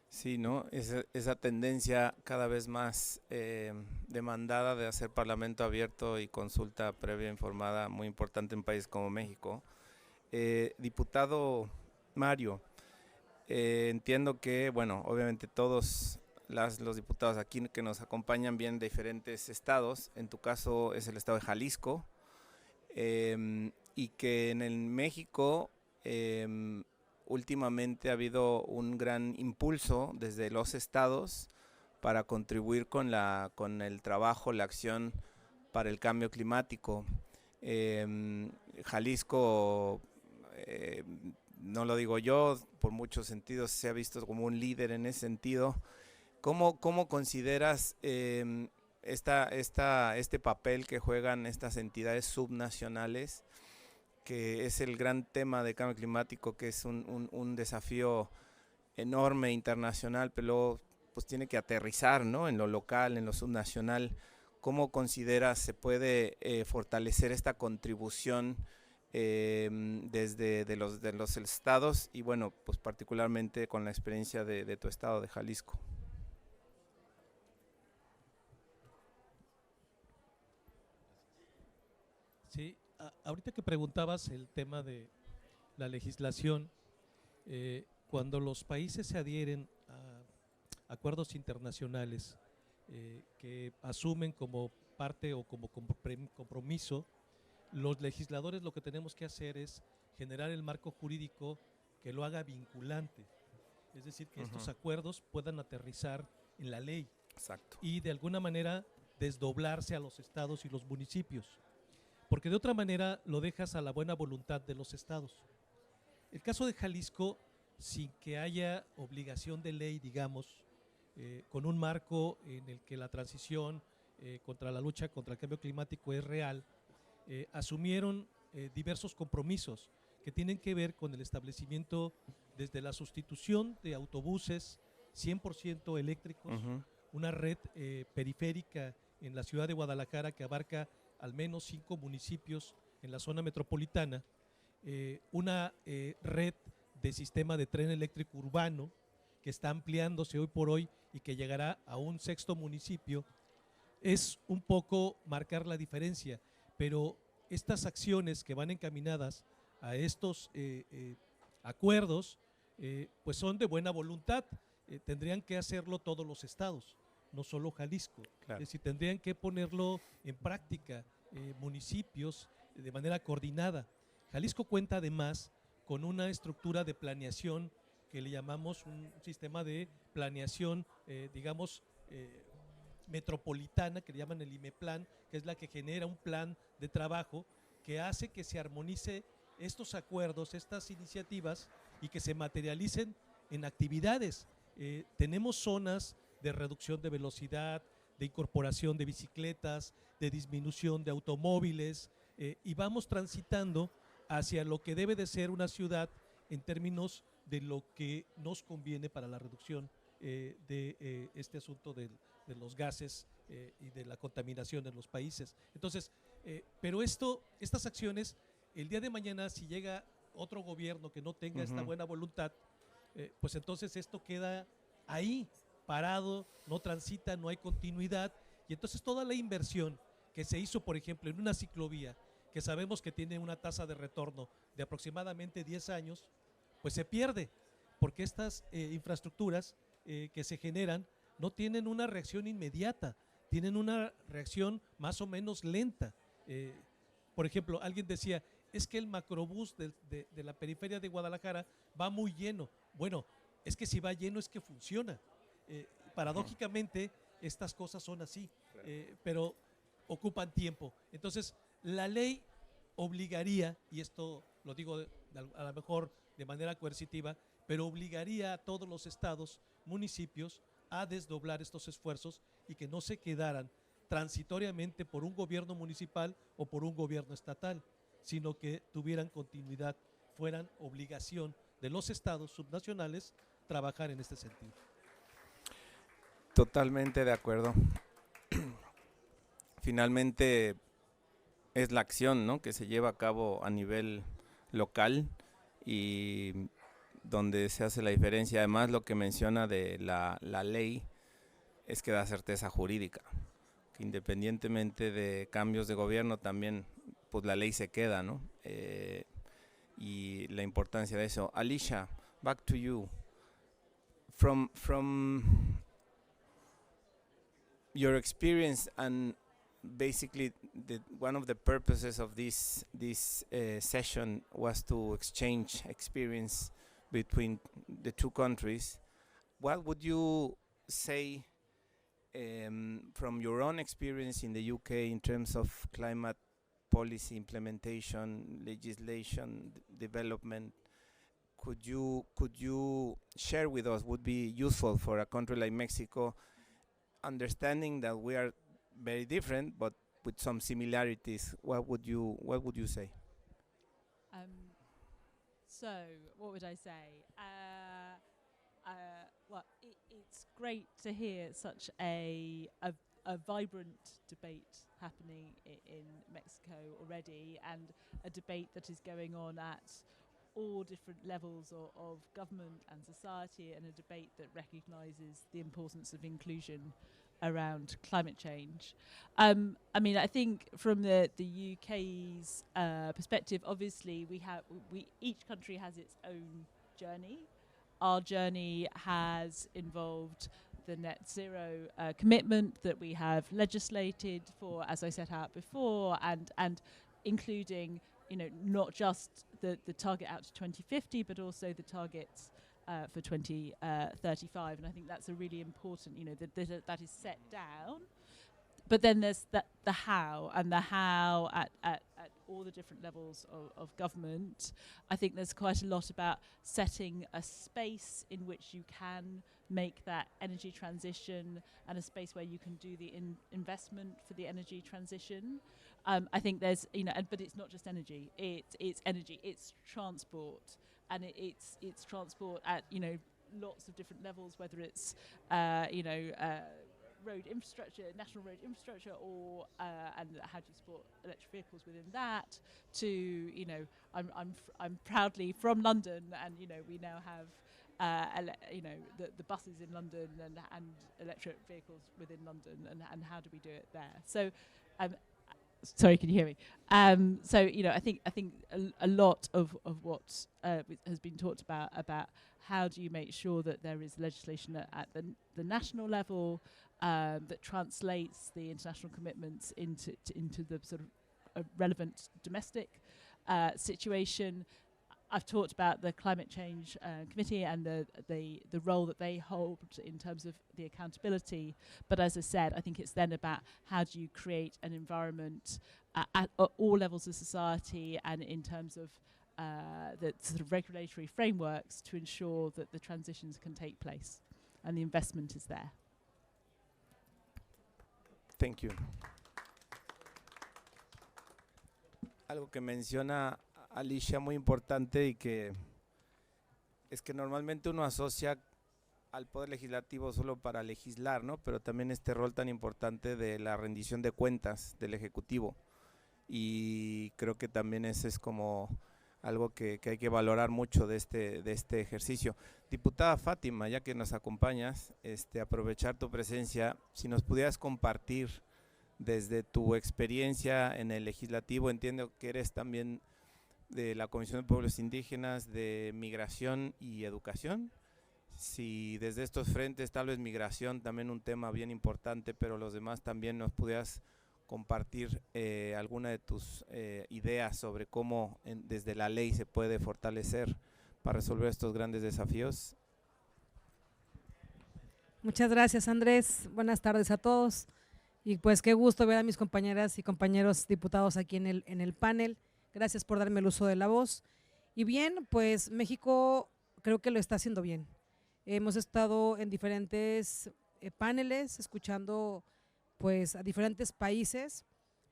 Sí, ¿no? Esa tendencia cada vez más demandada de hacer parlamento abierto y consulta previa informada, muy importante en un país como México. Diputado Mario, entiendo que, bueno, obviamente todos los diputados aquí que nos acompañan vienen de diferentes estados, en tu caso es el estado de Jalisco, y que en el México últimamente ha habido un gran impulso desde los estados para contribuir con el trabajo, la acción para el cambio climático. Jalisco, no lo digo yo, por muchos sentidos se ha visto como un líder en ese sentido. ¿Cómo consideras este papel que juegan estas entidades subnacionales, que es el gran tema de cambio climático, que es un desafío enorme internacional, pero luego pues tiene que aterrizar, ¿no?, en lo local, en lo subnacional? ¿Cómo consideras se puede fortalecer esta contribución desde de los estados y, bueno, pues particularmente con la experiencia de tu estado de Jalisco? Sí, ahorita que preguntabas el tema de la legislación, cuando los países se adhieren a acuerdos internacionales que asumen como parte o como compromiso, los legisladores lo que tenemos que hacer es generar el marco jurídico que lo haga vinculante, es decir, que estos acuerdos puedan aterrizar en la ley. Exacto. Y de alguna manera desdoblarse a los estados y los municipios, porque de otra manera lo dejas a la buena voluntad de los estados. El caso de Jalisco, sin que haya obligación de ley, digamos, con un marco en el que la transición contra la lucha contra el cambio climático es real, asumieron diversos compromisos que tienen que ver con el establecimiento desde la sustitución de autobuses 100% eléctricos, una red periférica en la ciudad de Guadalajara que abarca al menos 5 municipios en la zona metropolitana, una red de sistema de tren eléctrico urbano que está ampliándose hoy por hoy y que llegará a un 6º municipio. Es un poco marcar la diferencia, pero estas acciones que van encaminadas a estos acuerdos, pues son de buena voluntad. Tendrían que hacerlo todos los estados, no solo Jalisco. Claro. Es decir, tendrían que ponerlo en práctica municipios de manera coordinada. Jalisco cuenta además con una estructura de planeación que le llamamos un sistema de planeación, digamos, metropolitana, que le llaman el IMEPLAN, que es la que genera un plan de trabajo que hace que se armonice estos acuerdos, estas iniciativas, y que se materialicen en actividades. Tenemos zonas de reducción de velocidad, de incorporación de bicicletas, de disminución de automóviles, y vamos transitando hacia lo que debe de ser una ciudad en términos de lo que nos conviene para la reducción de este asunto de los gases y de la contaminación en los países. Entonces, pero estas acciones, el día de mañana, si llega otro gobierno que no tenga esta buena voluntad, pues entonces esto queda ahí, parado, no transita, no hay continuidad, y entonces toda la inversión que se hizo, por ejemplo, en una ciclovía, que sabemos que tiene una tasa de retorno de aproximadamente 10 años, pues se pierde, porque estas infraestructuras que se generan no tienen una reacción inmediata, tienen una reacción más o menos lenta. Por ejemplo, alguien decía, es que el macrobús de la periferia de Guadalajara va muy lleno. Bueno, es que si va lleno es que funciona. Paradójicamente, estas cosas son así, pero ocupan tiempo. Entonces, la ley obligaría, y esto lo digo a lo mejor de manera coercitiva, pero obligaría a todos los estados, municipios, a desdoblar estos esfuerzos y que no se quedaran transitoriamente por un gobierno municipal o por un gobierno estatal, sino que tuvieran continuidad, fueran obligación de los estados subnacionales trabajar en este sentido. Totalmente de acuerdo. Finalmente es la acción, ¿no?, que se lleva a cabo a nivel local, y donde se hace la diferencia. Además, lo que menciona de la ley es que da certeza jurídica, que independientemente de cambios de gobierno también pues la ley se queda, ¿no? Y la importancia de eso. Alicia, back to you. From your experience, and basically one of the purposes of this session was to exchange experience between the two countries. What would you say from your own experience in the UK in terms of climate policy implementation, legislation development? Could you share with us, would be useful for a country like Mexico, understanding that we are very different but with some similarities? What would you say? So what would I say? Well, it's great to hear such a vibrant debate happening in Mexico already, and a debate that is going on at all different levels of government and society, and a debate that recognises the importance of inclusion around climate change. I mean, I think from the UK's perspective, obviously each country has its own journey. Our journey has involved the net zero commitment that we have legislated for, as I set out before, and including, you know, not just the target out to 2050, but also the targets for 2035. And I think that's a really important, you know, that is set down. But then there's the how, and the how at all the different levels of government. I think there's quite a lot about setting a space in which you can make that energy transition, and a space where you can do the investment for the energy transition. I think there's, you know, but it's not just energy. It's energy. It's transport, and it's transport at, you know, lots of different levels. Whether it's road infrastructure, national road infrastructure, or and how do you support electric vehicles within that? To, you know, I'm proudly from London, and, you know, we now have the buses in London and electric vehicles within London, and how do we do it there? So, sorry, can you hear me? So, you know, I think a lot of what has been talked about how do you make sure that there is legislation at the national level that translates the international commitments into the sort of relevant domestic situation. I've talked about the Climate Change Committee and the role that they hold in terms of the accountability. But as I said, I think it's then about how do you create an environment at all levels of society, and in terms of the sort of regulatory frameworks, to ensure that the transitions can take place and the investment is there. Thank you. Algo que menciona Alicia muy importante, y que es que normalmente uno asocia al Poder Legislativo solo para legislar, ¿no? Pero también este rol tan importante de la rendición de cuentas del Ejecutivo, y creo que también ese es como algo que hay que valorar mucho de este ejercicio. Diputada Fátima, ya que nos acompañas, aprovechar tu presencia, si nos pudieras compartir desde tu experiencia en el Legislativo. Entiendo que eres también de la Comisión de Pueblos Indígenas, de Migración y Educación. Si desde estos frentes, tal vez migración también un tema bien importante, pero los demás también nos pudieras compartir alguna de tus ideas sobre cómo desde la ley se puede fortalecer para resolver estos grandes desafíos. Muchas gracias, Andrés. Buenas tardes a todos. Y pues qué gusto ver a mis compañeras y compañeros diputados aquí en el panel. Gracias por darme el uso de la voz. Y bien, pues México creo que lo está haciendo bien. Hemos estado en diferentes paneles escuchando pues a diferentes países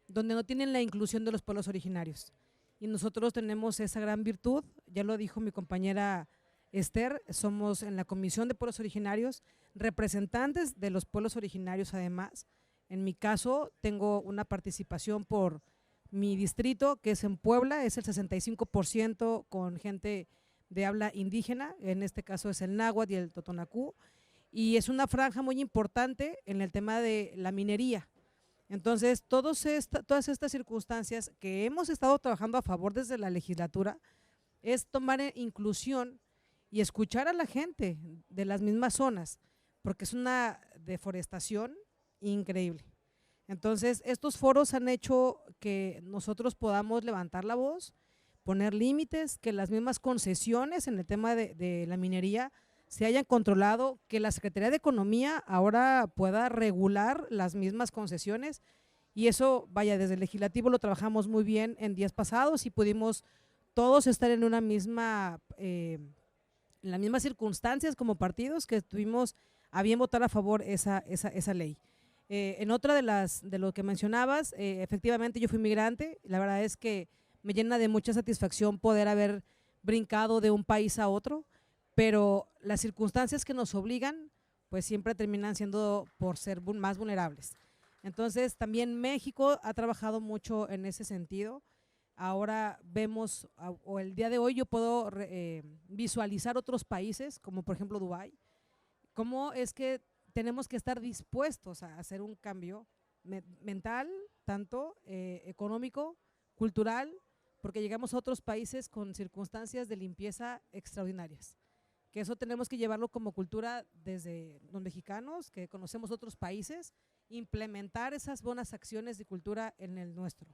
donde no tienen la inclusión de los pueblos originarios. Y nosotros tenemos esa gran virtud, ya lo dijo mi compañera Esther, somos en la Comisión de Pueblos Originarios representantes de los pueblos originarios. Además, en mi caso tengo una participación por mi distrito, que es en Puebla, es el 65% con gente de habla indígena, en este caso es el náhuatl y el totonacú, y es una franja muy importante en el tema de la minería. Entonces, todas estas circunstancias que hemos estado trabajando a favor desde la legislatura es tomar inclusión y escuchar a la gente de las mismas zonas, porque es una deforestación increíble. Entonces, estos foros han hecho que nosotros podamos levantar la voz, poner límites, que las mismas concesiones en el tema de la minería se hayan controlado, que la Secretaría de Economía ahora pueda regular las mismas concesiones, y eso, vaya, desde el legislativo lo trabajamos muy bien en días pasados y pudimos todos estar en una misma, en las mismas circunstancias como partidos que estuvimos a bien votar a favor esa ley. En otra de lo que mencionabas, efectivamente yo fui migrante, la verdad es que me llena de mucha satisfacción poder haber brincado de un país a otro, pero las circunstancias que nos obligan pues siempre terminan siendo por ser más vulnerables. Entonces también México ha trabajado mucho en ese sentido. Ahora vemos, o el día de hoy yo puedo visualizar otros países, como por ejemplo Dubái, cómo es que tenemos que estar dispuestos a hacer un cambio mental, tanto económico, cultural, porque llegamos a otros países con circunstancias de limpieza extraordinarias, que eso tenemos que llevarlo como cultura desde los mexicanos, que conocemos otros países, implementar esas buenas acciones de cultura en el nuestro.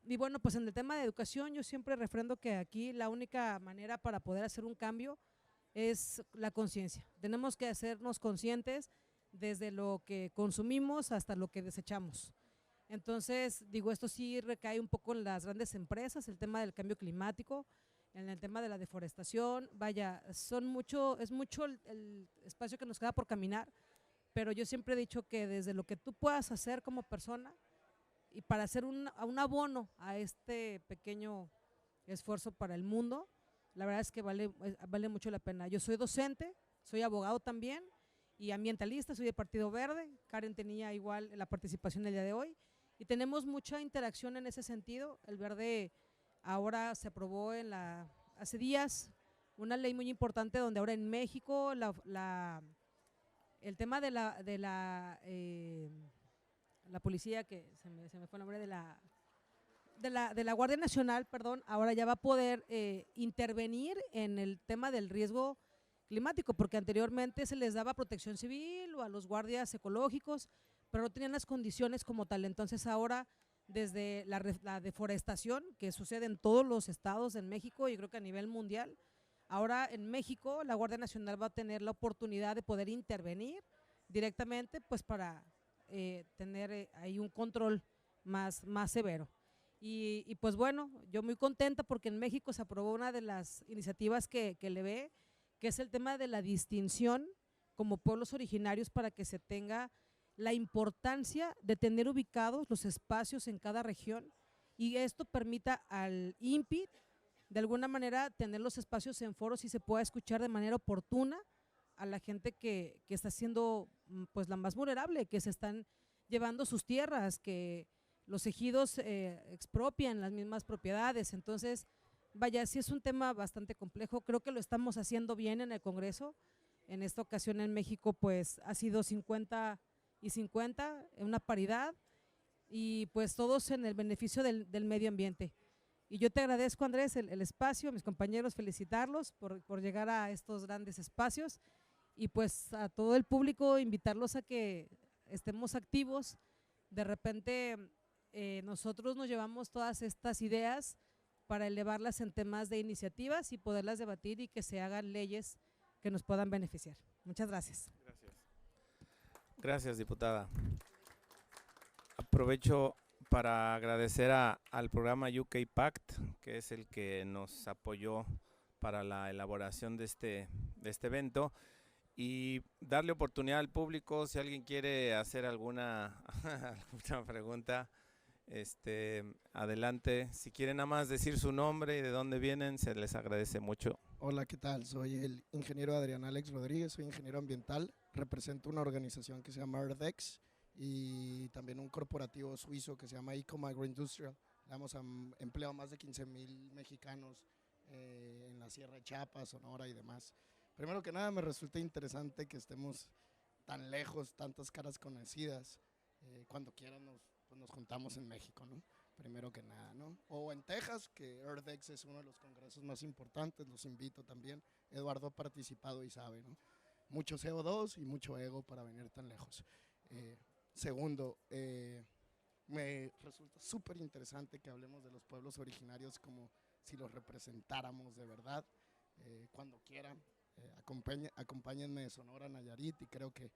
Y bueno, pues en el tema de educación yo siempre refrendo que aquí la única manera para poder hacer un cambio es la conciencia. Tenemos que hacernos conscientes desde lo que consumimos hasta lo que desechamos. Entonces, digo, esto sí recae un poco en las grandes empresas, el tema del cambio climático, en el tema de la deforestación, vaya, es mucho el espacio que nos queda por caminar, pero yo siempre he dicho que desde lo que tú puedas hacer como persona y para hacer un abono a este pequeño esfuerzo para el mundo, la verdad es que vale mucho la pena. Yo soy docente, soy abogado también y ambientalista, soy del Partido Verde, Karen tenía igual la participación el día de hoy y tenemos mucha interacción en ese sentido. El Verde ahora se aprobó hace días una ley muy importante donde ahora en México el tema de la policía, que se me fue el nombre de la Guardia Nacional, perdón, ahora ya va a poder intervenir en el tema del riesgo climático, porque anteriormente se les daba protección civil o a los guardias ecológicos, pero no tenían las condiciones como tal. Entonces ahora desde la deforestación que sucede en todos los estados en México y creo que a nivel mundial, ahora en México la Guardia Nacional va a tener la oportunidad de poder intervenir directamente pues para tener ahí un control más severo. Y pues bueno, yo muy contenta porque en México se aprobó una de las iniciativas que le ve, que es el tema de la distinción como pueblos originarios para que se tenga la importancia de tener ubicados los espacios en cada región y esto permita al INPI de alguna manera tener los espacios en foros y se pueda escuchar de manera oportuna a la gente que está siendo pues la más vulnerable, que se están llevando sus tierras, que los ejidos expropian las mismas propiedades. Entonces, vaya, sí es un tema bastante complejo, creo que lo estamos haciendo bien en el Congreso. En esta ocasión en México pues ha sido 50 y 50, en una paridad y pues todos en el beneficio del medio ambiente. Y yo te agradezco, Andrés, el espacio, mis compañeros, felicitarlos por llegar a estos grandes espacios y pues a todo el público invitarlos a que estemos activos. De repente nosotros nos llevamos todas estas ideas para elevarlas en temas de iniciativas y poderlas debatir y que se hagan leyes que nos puedan beneficiar. Muchas gracias. Gracias, diputada. Aprovecho para agradecer al programa UK Pact, que es el que nos apoyó para la elaboración de este evento, y darle oportunidad al público, si alguien quiere hacer alguna pregunta, adelante. Si quieren nada más decir su nombre y de dónde vienen, se les agradece mucho. Hola, ¿qué tal? Soy el ingeniero Adrián Alex Rodríguez, soy ingeniero ambiental, represento una organización que se llama EarthX y también un corporativo suizo que se llama Ecom Agroindustrial. Damos empleo a más de 15,000 mexicanos en la Sierra de Chiapas, Sonora y demás. Primero que nada, me resulta interesante que estemos tan lejos, tantas caras conocidas. Cuando quieran nos juntamos en México, ¿no? Primero que nada, ¿no? O en Texas, que EarthX es uno de los congresos más importantes, los invito también. Eduardo ha participado y sabe, ¿no? Mucho CO2 y mucho ego para venir tan lejos. Segundo, me resulta súper interesante que hablemos de los pueblos originarios como si los representáramos de verdad. Cuando quieran, acompáñenme de Sonora, Nayarit, y creo que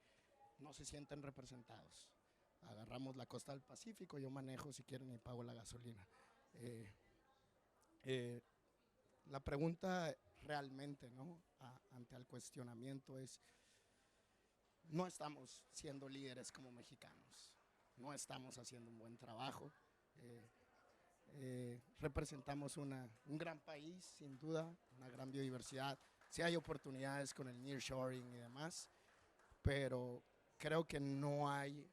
no se sienten representados. Agarramos la costa del Pacífico, yo manejo si quieren y pago la gasolina. La pregunta realmente, ¿no? Ante el cuestionamiento es, no estamos siendo líderes como mexicanos, no estamos haciendo un buen trabajo, representamos un gran país, sin duda, una gran biodiversidad, sí hay oportunidades con el nearshoring y demás, pero creo que no hay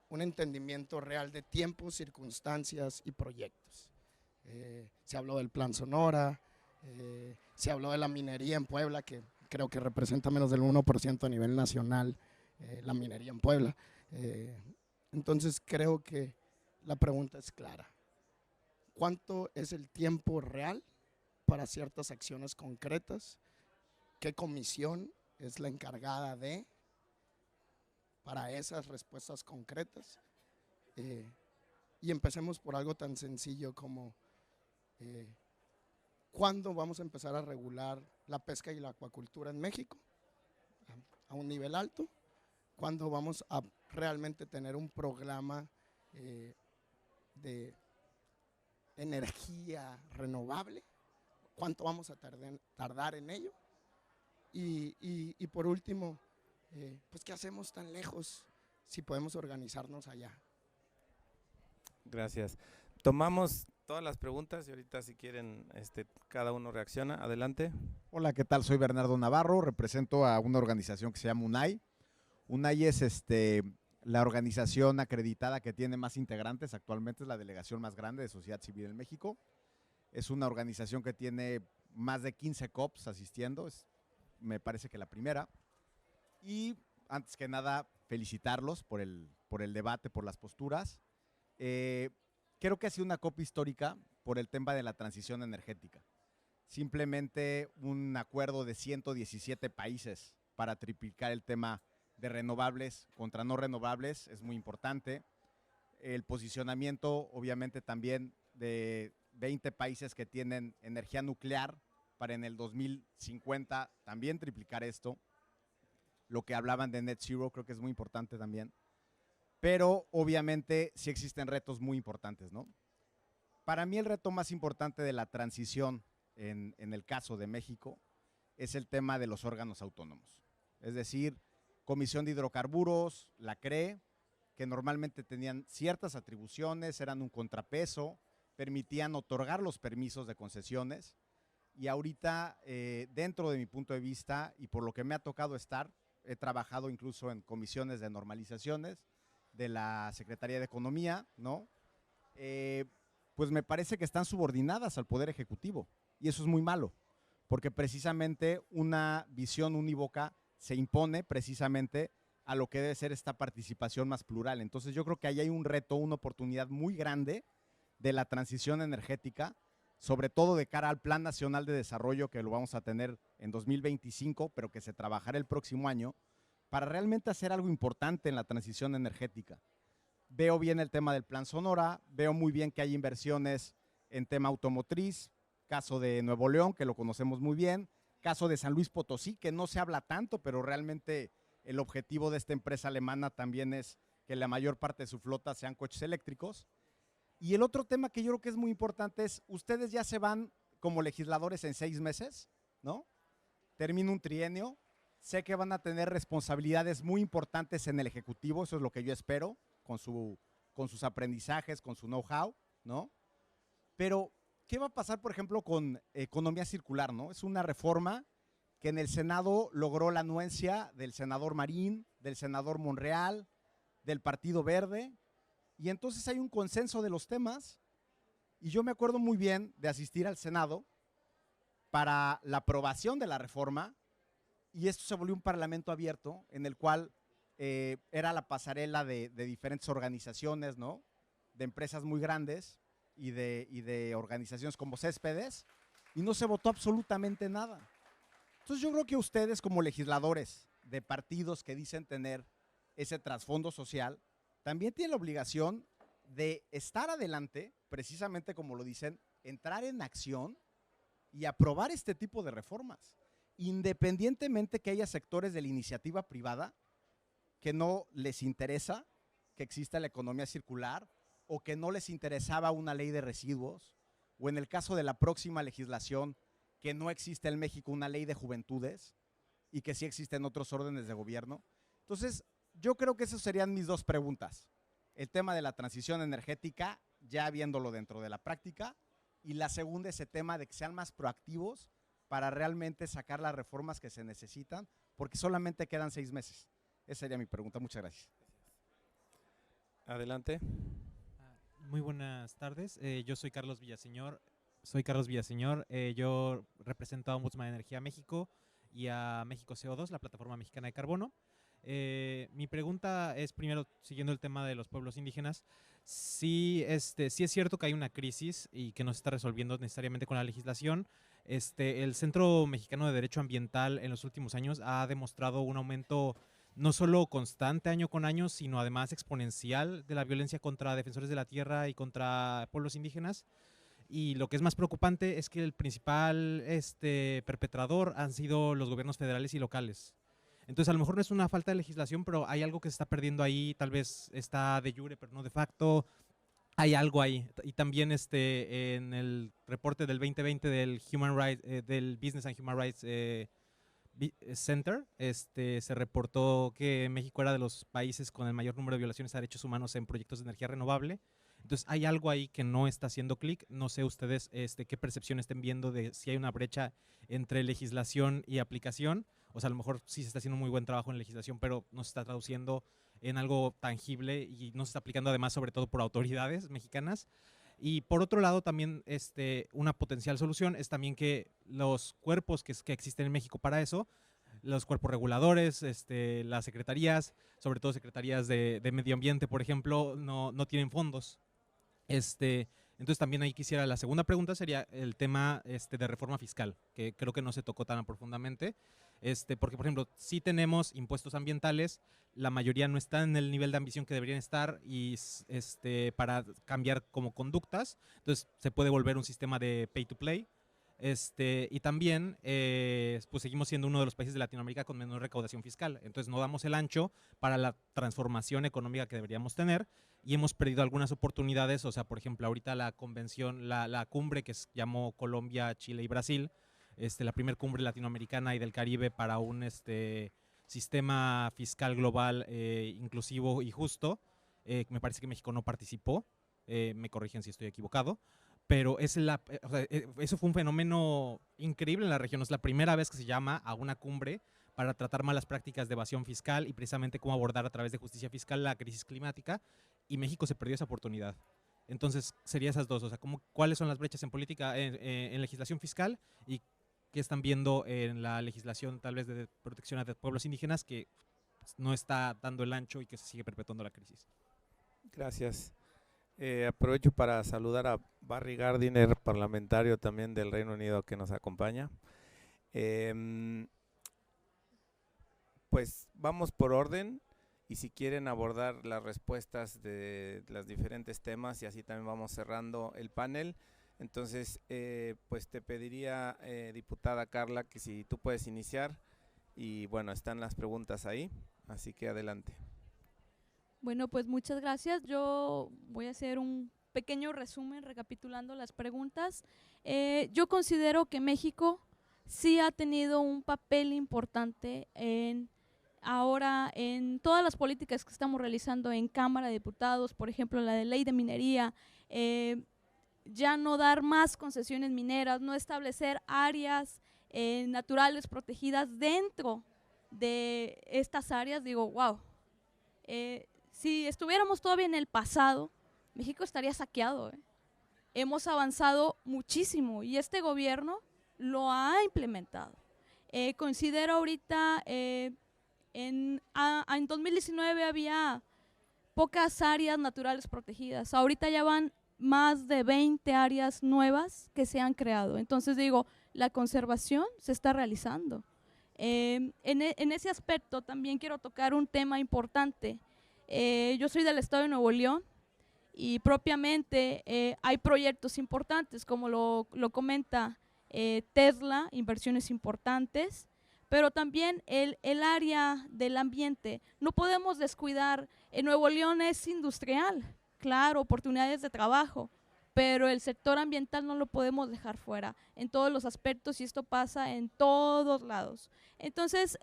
un entendimiento real de tiempos, circunstancias y proyectos. Se habló del Plan Sonora, se habló de la minería en Puebla, que creo que representa menos del 1% a nivel nacional, la minería en Puebla. Entonces creo que la pregunta es clara. ¿Cuánto es el tiempo real para ciertas acciones concretas? ¿Qué comisión es la encargada para esas respuestas concretas? Y empecemos por algo tan sencillo como ¿cuándo vamos a empezar a regular la pesca y la acuacultura en México a un nivel alto? ¿Cuándo vamos a realmente tener un programa de energía renovable? ¿Cuánto vamos a tardar en ello? Y por último, pues ¿qué hacemos tan lejos si podemos organizarnos allá? Gracias. Tomamos todas las preguntas y ahorita si quieren cada uno reacciona. Adelante. Hola, ¿qué tal? Soy Bernardo Navarro, represento a una organización que se llama UNAI. UNAI es la organización acreditada que tiene más integrantes, actualmente es la delegación más grande de sociedad civil en México. Es una organización que tiene más de 15 COPs asistiendo, me parece que la primera. Y antes que nada, felicitarlos por el debate, por las posturas. Creo que ha sido una COP histórica por el tema de la transición energética. Simplemente un acuerdo de 117 países para triplicar el tema de renovables contra no renovables es muy importante. El posicionamiento, obviamente, también de 20 países que tienen energía nuclear para en el 2050 también triplicar esto. Lo que hablaban de Net Zero creo que es muy importante también. Pero obviamente sí existen retos muy importantes, ¿no? Para mí el reto más importante de la transición en el caso de México es el tema de los órganos autónomos. Es decir, Comisión de Hidrocarburos, la CRE, que normalmente tenían ciertas atribuciones, eran un contrapeso, permitían otorgar los permisos de concesiones y ahorita dentro de mi punto de vista y por lo que me ha tocado estar, he trabajado incluso en comisiones de normalizaciones de la Secretaría de Economía, ¿no? Pues me parece que están subordinadas al Poder Ejecutivo y eso es muy malo, porque precisamente una visión unívoca se impone precisamente a lo que debe ser esta participación más plural. Entonces yo creo que ahí hay un reto, una oportunidad muy grande de la transición energética, sobre todo de cara al Plan Nacional de Desarrollo que lo vamos a tener en 2025, pero que se trabajará el próximo año, para realmente hacer algo importante en la transición energética. Veo bien el tema del Plan Sonora, veo muy bien que hay inversiones en tema automotriz, caso de Nuevo León, que lo conocemos muy bien, caso de San Luis Potosí, que no se habla tanto, pero realmente el objetivo de esta empresa alemana también es que la mayor parte de su flota sean coches eléctricos. Y el otro tema que yo creo que es muy importante es, ustedes ya se van como legisladores en 6 meses, ¿no? Termina un trienio, sé que van a tener responsabilidades muy importantes en el Ejecutivo, eso es lo que yo espero, con sus aprendizajes, con su know-how, ¿no? Pero, ¿qué va a pasar, por ejemplo, con economía circular, ¿no? Es una reforma que en el Senado logró la anuencia del senador Marín, del senador Monreal, del Partido Verde, y entonces hay un consenso de los temas, Y yo me acuerdo muy bien de asistir al Senado para la aprobación de la reforma, y esto se volvió un parlamento abierto en el cual era la pasarela de diferentes organizaciones, ¿no? De empresas muy grandes y de organizaciones como Céspedes, y no se votó absolutamente nada. Entonces yo creo que ustedes, como legisladores de partidos que dicen tener ese trasfondo social, también tienen la obligación de estar adelante, precisamente como lo dicen, entrar en acción y aprobar este tipo de reformas, independientemente que haya sectores de la iniciativa privada que no les interesa que exista la economía circular, o que no les interesaba una ley de residuos, o en el caso de la próxima legislación, que no existe en México una ley de juventudes y que sí existen otros órdenes de gobierno. Entonces, yo creo que esas serían mis dos preguntas. El tema de la transición energética, ya viéndolo dentro de la práctica, y la segunda, ese tema de que sean más proactivos para realmente sacar las reformas que se necesitan, porque solamente quedan 6 meses. Esa sería mi pregunta. Muchas gracias. Adelante. Muy buenas tardes. Yo soy Carlos Villaseñor. Yo represento a Ombudsman de Energía México y a México CO2, la plataforma mexicana de carbono. Mi pregunta es, primero, siguiendo el tema de los pueblos indígenas, sí es cierto que hay una crisis y que no se está resolviendo necesariamente con la legislación. El Centro Mexicano de Derecho Ambiental en los últimos años ha demostrado un aumento no solo constante año con año, sino además exponencial de la violencia contra defensores de la tierra y contra pueblos indígenas. Y lo que es más preocupante es que el principal perpetrador han sido los gobiernos federales y locales. Entonces, a lo mejor no es una falta de legislación, pero hay algo que se está perdiendo ahí, tal vez está de jure, pero no de facto. Hay algo ahí. Y también en el reporte del 2020 del del Business and Human Rights Center, se reportó que México era de los países con el mayor número de violaciones a derechos humanos en proyectos de energía renovable. Entonces hay algo ahí que no está haciendo clic. No sé ustedes qué percepción estén viendo de si hay una brecha entre legislación y aplicación. O sea, a lo mejor sí se está haciendo un muy buen trabajo en legislación, pero no se está traduciendo en algo tangible y no se está aplicando además sobre todo por autoridades mexicanas. Y por otro lado también una potencial solución es también que los cuerpos que existen en México para eso, los cuerpos reguladores, las secretarías, sobre todo secretarías de medio ambiente, por ejemplo, no tienen fondos. Entonces también ahí quisiera, la segunda pregunta sería el tema de reforma fiscal, que creo que no se tocó tan profundamente, porque por ejemplo, sí tenemos impuestos ambientales, la mayoría no está en el nivel de ambición que deberían estar y para cambiar como conductas, entonces se puede volver un sistema de pay to play. Y también pues seguimos siendo uno de los países de Latinoamérica con menor recaudación fiscal, entonces no damos el ancho para la transformación económica que deberíamos tener y hemos perdido algunas oportunidades. O sea, por ejemplo, ahorita la convención, la cumbre que se llamó Colombia, Chile y Brasil, la primera cumbre latinoamericana y del Caribe para un sistema fiscal global inclusivo y justo, me parece que México no participó, me corrigen si estoy equivocado. Pero eso fue un fenómeno increíble en la región. Es la primera vez que se llama a una cumbre para tratar malas prácticas de evasión fiscal y precisamente cómo abordar a través de justicia fiscal la crisis climática, y México se perdió esa oportunidad. Entonces, sería esas dos, o sea, ¿cuáles son las brechas en política, en legislación fiscal, y qué están viendo en la legislación tal vez de protección a pueblos indígenas que no está dando el ancho y que se sigue perpetuando la crisis? Gracias. Aprovecho para saludar a Barry Gardiner, parlamentario también del Reino Unido que nos acompaña. Pues vamos por orden y si quieren abordar las respuestas de los diferentes temas y así también vamos cerrando el panel. Entonces, pues te pediría, diputada Carla, que si tú puedes iniciar y bueno, están las preguntas ahí, así que adelante. Bueno, pues muchas gracias. Yo voy a hacer un pequeño resumen recapitulando las preguntas. Yo considero que México sí ha tenido un papel importante ahora en todas las políticas que estamos realizando en Cámara de Diputados, por ejemplo, la de ley de minería, ya no dar más concesiones mineras, no establecer áreas naturales protegidas dentro de estas áreas. Digo, wow. Si estuviéramos todavía en el pasado, México estaría saqueado. hemos avanzado muchísimo y este gobierno lo ha implementado. Considero ahorita, en 2019 había pocas áreas naturales protegidas, ahorita ya van más de 20 áreas nuevas que se han creado. Entonces digo, la conservación se está realizando. En ese aspecto también quiero tocar un tema importante. Yo soy del estado de Nuevo León y propiamente hay proyectos importantes, como lo comenta Tesla, inversiones importantes, pero también el área del ambiente. No podemos descuidar, Nuevo León es industrial, claro, oportunidades de trabajo, pero el sector ambiental no lo podemos dejar fuera en todos los aspectos y esto pasa en todos lados. Entonces,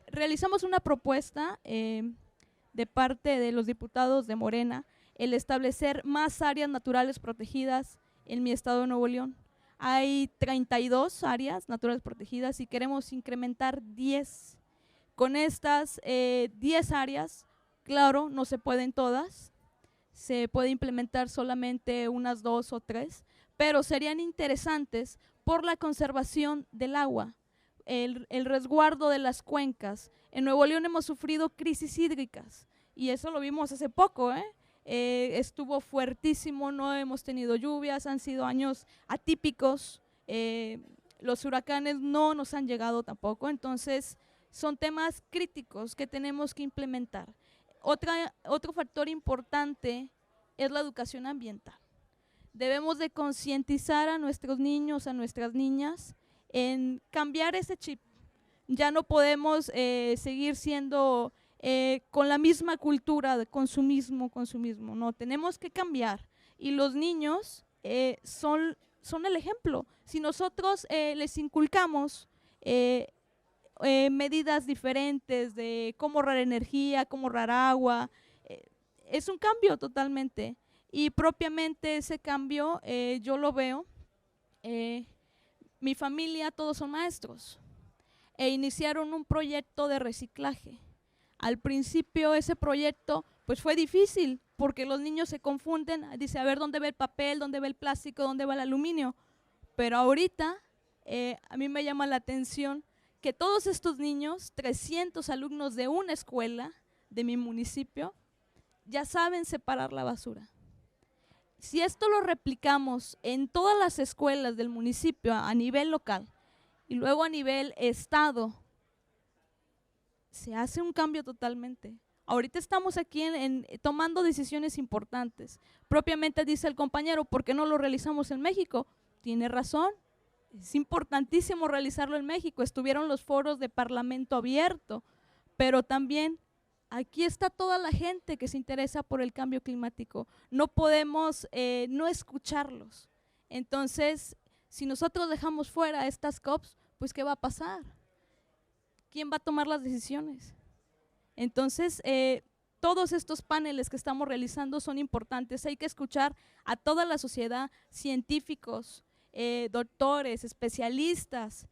realizamos una propuesta de parte de los diputados de Morena, el establecer más áreas naturales protegidas en mi estado de Nuevo León. Hay 32 áreas naturales protegidas y queremos incrementar 10. Con estas 10 áreas, claro, no se pueden todas, se puede implementar solamente unas 2 o 3, pero serían interesantes por la conservación del agua, el resguardo de las cuencas. En Nuevo León hemos sufrido crisis hídricas y eso lo vimos hace poco, estuvo fuertísimo, no hemos tenido lluvias, han sido años atípicos, los huracanes no nos han llegado tampoco, entonces son temas críticos que tenemos que implementar. Otro factor importante es la educación ambiental. Debemos de concientizar a nuestros niños, a nuestras niñas, en cambiar ese chip. Ya no podemos seguir siendo con la misma cultura de consumismo, no, tenemos que cambiar. Y los niños son el ejemplo. Si nosotros les inculcamos medidas diferentes de cómo ahorrar energía, cómo ahorrar agua, es un cambio totalmente. Y propiamente ese cambio yo lo veo, mi familia todos son maestros e iniciaron un proyecto de reciclaje. Al principio ese proyecto pues fue difícil porque los niños se confunden, dice a ver dónde va el papel, dónde va el plástico, dónde va el aluminio, pero ahorita a mí me llama la atención que todos estos niños, 300 alumnos de una escuela de mi municipio, ya saben separar la basura. Si esto lo replicamos en todas las escuelas del municipio a nivel local y luego a nivel estado, se hace un cambio totalmente. Ahorita estamos aquí tomando decisiones importantes. Propiamente dice el compañero, ¿por qué no lo realizamos en México? Tiene razón. Es importantísimo realizarlo en México, estuvieron los foros de Parlamento abierto, pero también aquí está toda la gente que se interesa por el cambio climático, no podemos no escucharlos. Entonces, si nosotros dejamos fuera estas COPs, pues ¿qué va a pasar? ¿Quién va a tomar las decisiones? Entonces, todos estos paneles que estamos realizando son importantes, hay que escuchar a toda la sociedad, científicos, doctores, especialistas,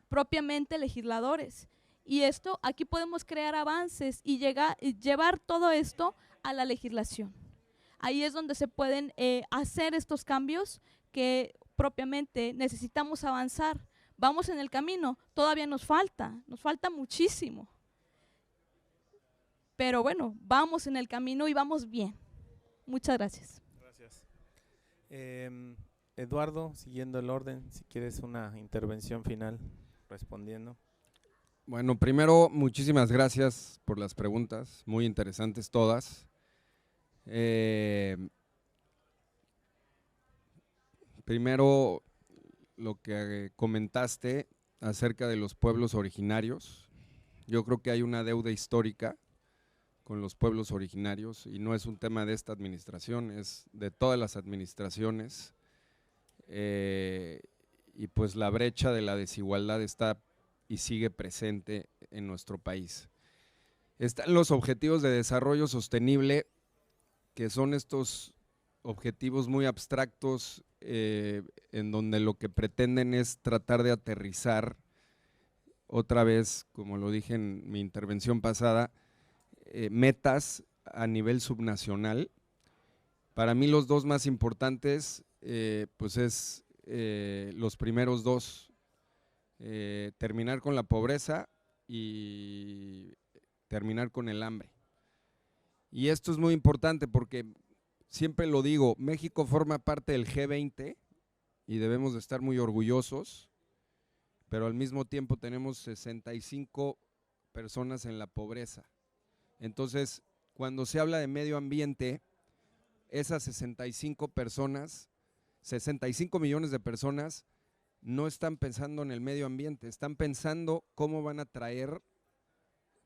propiamente legisladores. Y esto, aquí podemos crear avances y llevar todo esto a la legislación. Ahí es donde se pueden hacer estos cambios que propiamente necesitamos avanzar. Vamos en el camino, todavía nos falta muchísimo. Pero bueno, vamos en el camino y vamos bien. Muchas gracias. Gracias. Eduardo, siguiendo el orden, si quieres una intervención final respondiendo. Bueno, primero, muchísimas gracias por las preguntas, muy interesantes todas. Primero, lo que comentaste acerca de los pueblos originarios. Yo creo que hay una deuda histórica con los pueblos originarios y no es un tema de esta administración, es de todas las administraciones. Y pues la brecha de la desigualdad está y sigue presente en nuestro país. Están los objetivos de desarrollo sostenible, que son estos objetivos muy abstractos, en donde lo que pretenden es tratar de aterrizar otra vez, como lo dije en mi intervención pasada, metas a nivel subnacional. Para mí los dos más importantes pues es los primeros dos, terminar con la pobreza y terminar con el hambre. Y esto es muy importante porque siempre lo digo, México forma parte del G20 y debemos de estar muy orgullosos, pero al mismo tiempo tenemos 65 personas en la pobreza. Entonces, cuando se habla de medio ambiente, esas 65 personas, 65 millones de personas, no están pensando en el medio ambiente, están pensando cómo van a traer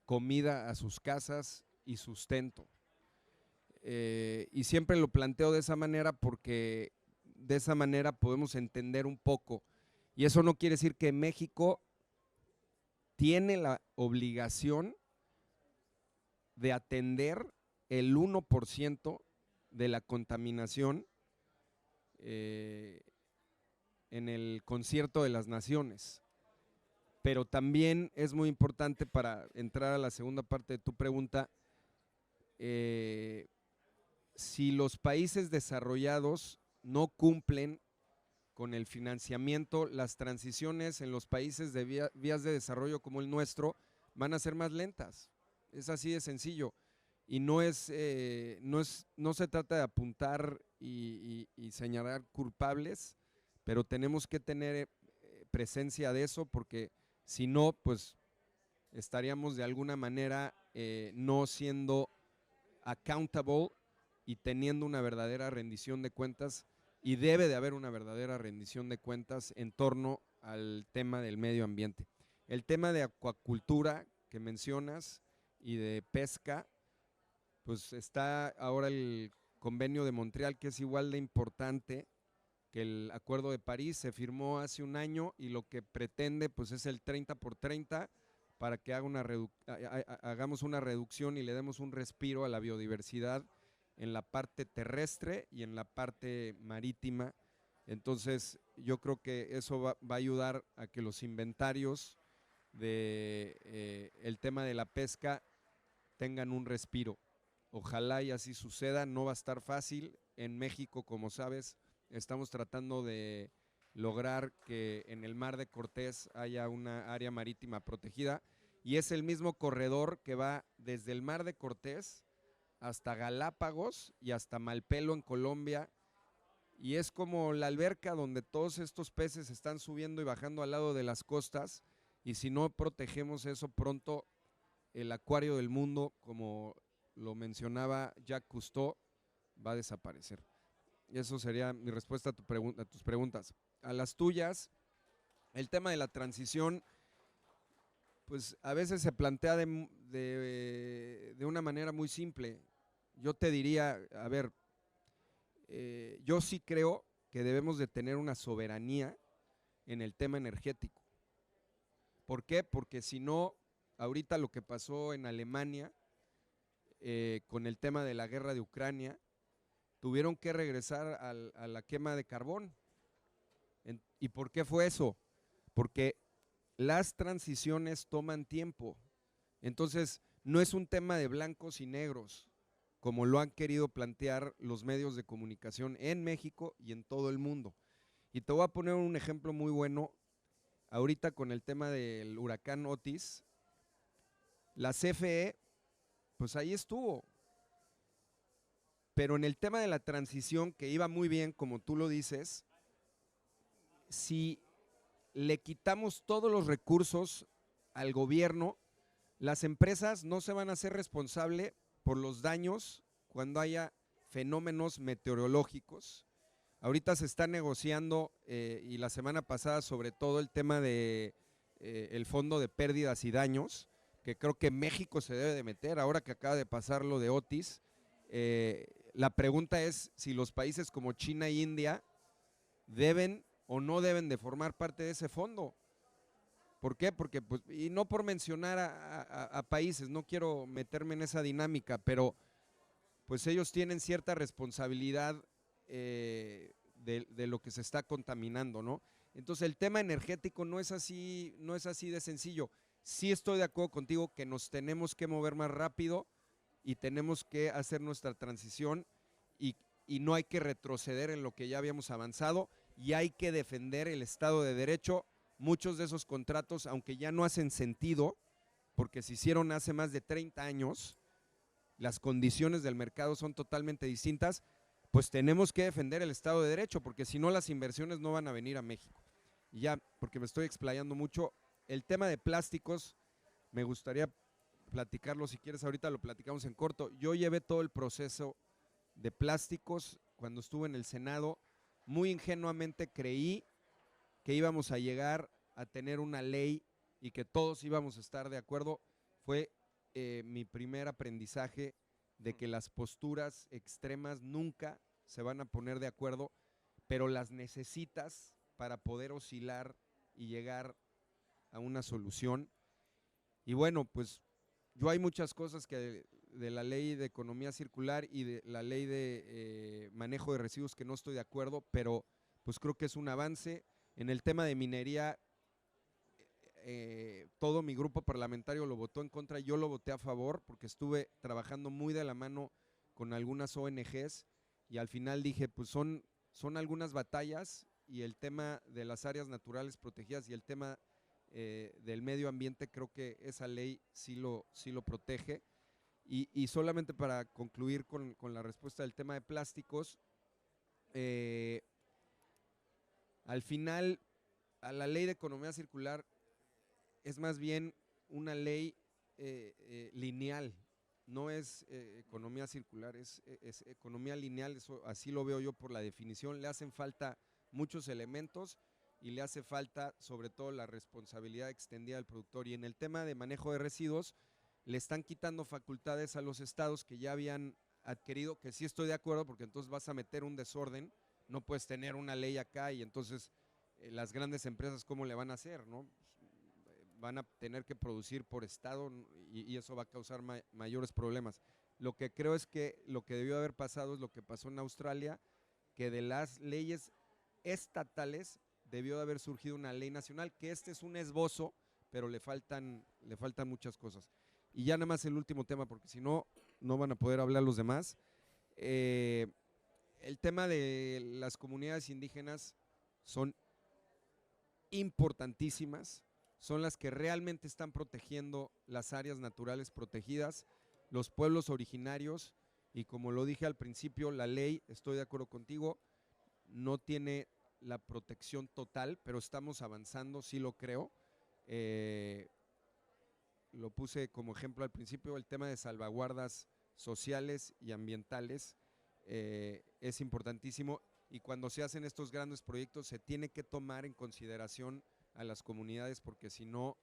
comida a sus casas y sustento. Y siempre lo planteo de esa manera porque de esa manera podemos entender un poco. Y eso no quiere decir que México tiene la obligación de atender el 1% de la contaminación en el concierto de las naciones. Pero también es muy importante, para entrar a la segunda parte de tu pregunta, si los países desarrollados no cumplen con el financiamiento, las transiciones en los países de vías de desarrollo como el nuestro van a ser más lentas. Es así de sencillo. Y no se trata de apuntar y señalar culpables, pero tenemos que tener presencia de eso, porque si no, pues estaríamos de alguna manera no siendo accountable y teniendo una verdadera rendición de cuentas, y debe de haber una verdadera rendición de cuentas en torno al tema del medio ambiente. El tema de acuacultura que mencionas y de pesca, pues está ahora el convenio de Montreal, que es igual de importante que el Acuerdo de París. Se firmó hace un año y lo que pretende pues es el 30x30 para que hagamos una reducción y le demos un respiro a la biodiversidad en la parte terrestre y en la parte marítima. Entonces yo creo que eso va a ayudar a que los inventarios de el tema de la pesca tengan un respiro. Ojalá y así suceda. No va a estar fácil. En México, como sabes, estamos tratando de lograr que en el Mar de Cortés haya una área marítima protegida, y es el mismo corredor que va desde el Mar de Cortés hasta Galápagos y hasta Malpelo en Colombia, y es como la alberca donde todos estos peces están subiendo y bajando al lado de las costas, y si no protegemos eso, pronto el acuario del mundo, como lo mencionaba Jacques Cousteau, va a desaparecer. Y eso sería mi respuesta a tus preguntas. A las tuyas, el tema de la transición, pues a veces se plantea de una manera muy simple. Yo te diría, a ver, yo sí creo que debemos de tener una soberanía en el tema energético. ¿Por qué? Porque si no, ahorita lo que pasó en Alemania con el tema de la guerra de Ucrania, tuvieron que regresar a la quema de carbón. ¿Y por qué fue eso? Porque las transiciones toman tiempo. Entonces, no es un tema de blancos y negros, como lo han querido plantear los medios de comunicación en México y en todo el mundo. Y te voy a poner un ejemplo muy bueno. Ahorita con el tema del huracán Otis, la CFE, pues ahí estuvo. Pero en el tema de la transición, que iba muy bien, como tú lo dices, si le quitamos todos los recursos al gobierno, las empresas no se van a hacer responsables por los daños cuando haya fenómenos meteorológicos. Ahorita se está negociando, y la semana pasada, sobre todo el tema de el fondo de pérdidas y daños, que creo que México se debe de meter, ahora que acaba de pasar lo de Otis. La pregunta es si los países como China e India deben o no deben de formar parte de ese fondo. ¿Por qué? Porque, pues, y no por mencionar a países, no quiero meterme en esa dinámica, pero pues ellos tienen cierta responsabilidad de lo que se está contaminando, ¿no? Entonces el tema energético no es así de sencillo. Sí estoy de acuerdo contigo que nos tenemos que mover más rápido y tenemos que hacer nuestra transición, y no hay que retroceder en lo que ya habíamos avanzado y hay que defender el Estado de Derecho. Muchos de esos contratos, aunque ya no hacen sentido, porque se hicieron hace más de 30 años, las condiciones del mercado son totalmente distintas, pues tenemos que defender el Estado de Derecho, porque si no las inversiones no van a venir a México. Y ya, porque me estoy explayando mucho, el tema de plásticos, me gustaría platicarlo, si quieres ahorita lo platicamos en corto. Yo llevé todo el proceso de plásticos cuando estuve en el Senado, muy ingenuamente creí que íbamos a llegar a tener una ley y que todos íbamos a estar de acuerdo. Fue mi primer aprendizaje de que las posturas extremas nunca se van a poner de acuerdo, pero las necesitas para poder oscilar y llegar a una solución. Y bueno, pues yo hay muchas cosas que de la ley de economía circular y de la ley de manejo de residuos que no estoy de acuerdo, pero pues creo que es un avance. En el tema de minería, todo mi grupo parlamentario lo votó en contra, yo lo voté a favor porque estuve trabajando muy de la mano con algunas ONGs y al final dije, pues son algunas batallas y el tema de las áreas naturales protegidas y el tema del medio ambiente, creo que esa ley sí lo protege. Y solamente para concluir con la respuesta del tema de plásticos, al final a la ley de economía circular es más bien una ley lineal, no es economía circular, es economía lineal, eso así lo veo yo por la definición. Le hacen falta muchos elementos y le hace falta sobre todo la responsabilidad extendida del productor. Y en el tema de manejo de residuos, le están quitando facultades a los estados que ya habían adquirido, que sí estoy de acuerdo, porque entonces vas a meter un desorden, no puedes tener una ley acá y entonces las grandes empresas ¿cómo le van a hacer, no? Van a tener que producir por estado y eso va a causar mayores problemas. Lo que creo es que lo que debió haber pasado es lo que pasó en Australia, que de las leyes estatales debió de haber surgido una ley nacional, que este es un esbozo, pero le faltan muchas cosas. Y ya nada más el último tema, porque si no, no van a poder hablar los demás. El tema de las comunidades indígenas son importantísimas, son las que realmente están protegiendo las áreas naturales protegidas, los pueblos originarios, y como lo dije al principio, la ley, estoy de acuerdo contigo, no tiene la protección total, pero estamos avanzando, sí lo creo. Lo puse como ejemplo al principio, el tema de salvaguardas sociales y ambientales es importantísimo, y cuando se hacen estos grandes proyectos se tiene que tomar en consideración a las comunidades, porque si no,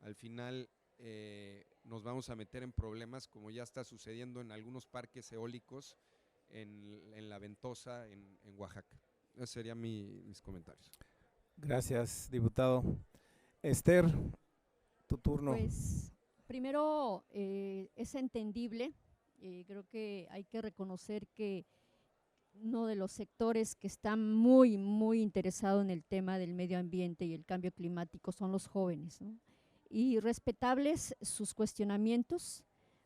al final nos vamos a meter en problemas como ya está sucediendo en algunos parques eólicos en La Ventosa, en Oaxaca. Esos serían mis comentarios. Gracias, diputado. Esther, tu turno. Pues primero es entendible, creo que hay que reconocer que uno de los sectores que está muy, muy interesado en el tema del medio ambiente y el cambio climático son los jóvenes, ¿no? Y respetables sus cuestionamientos.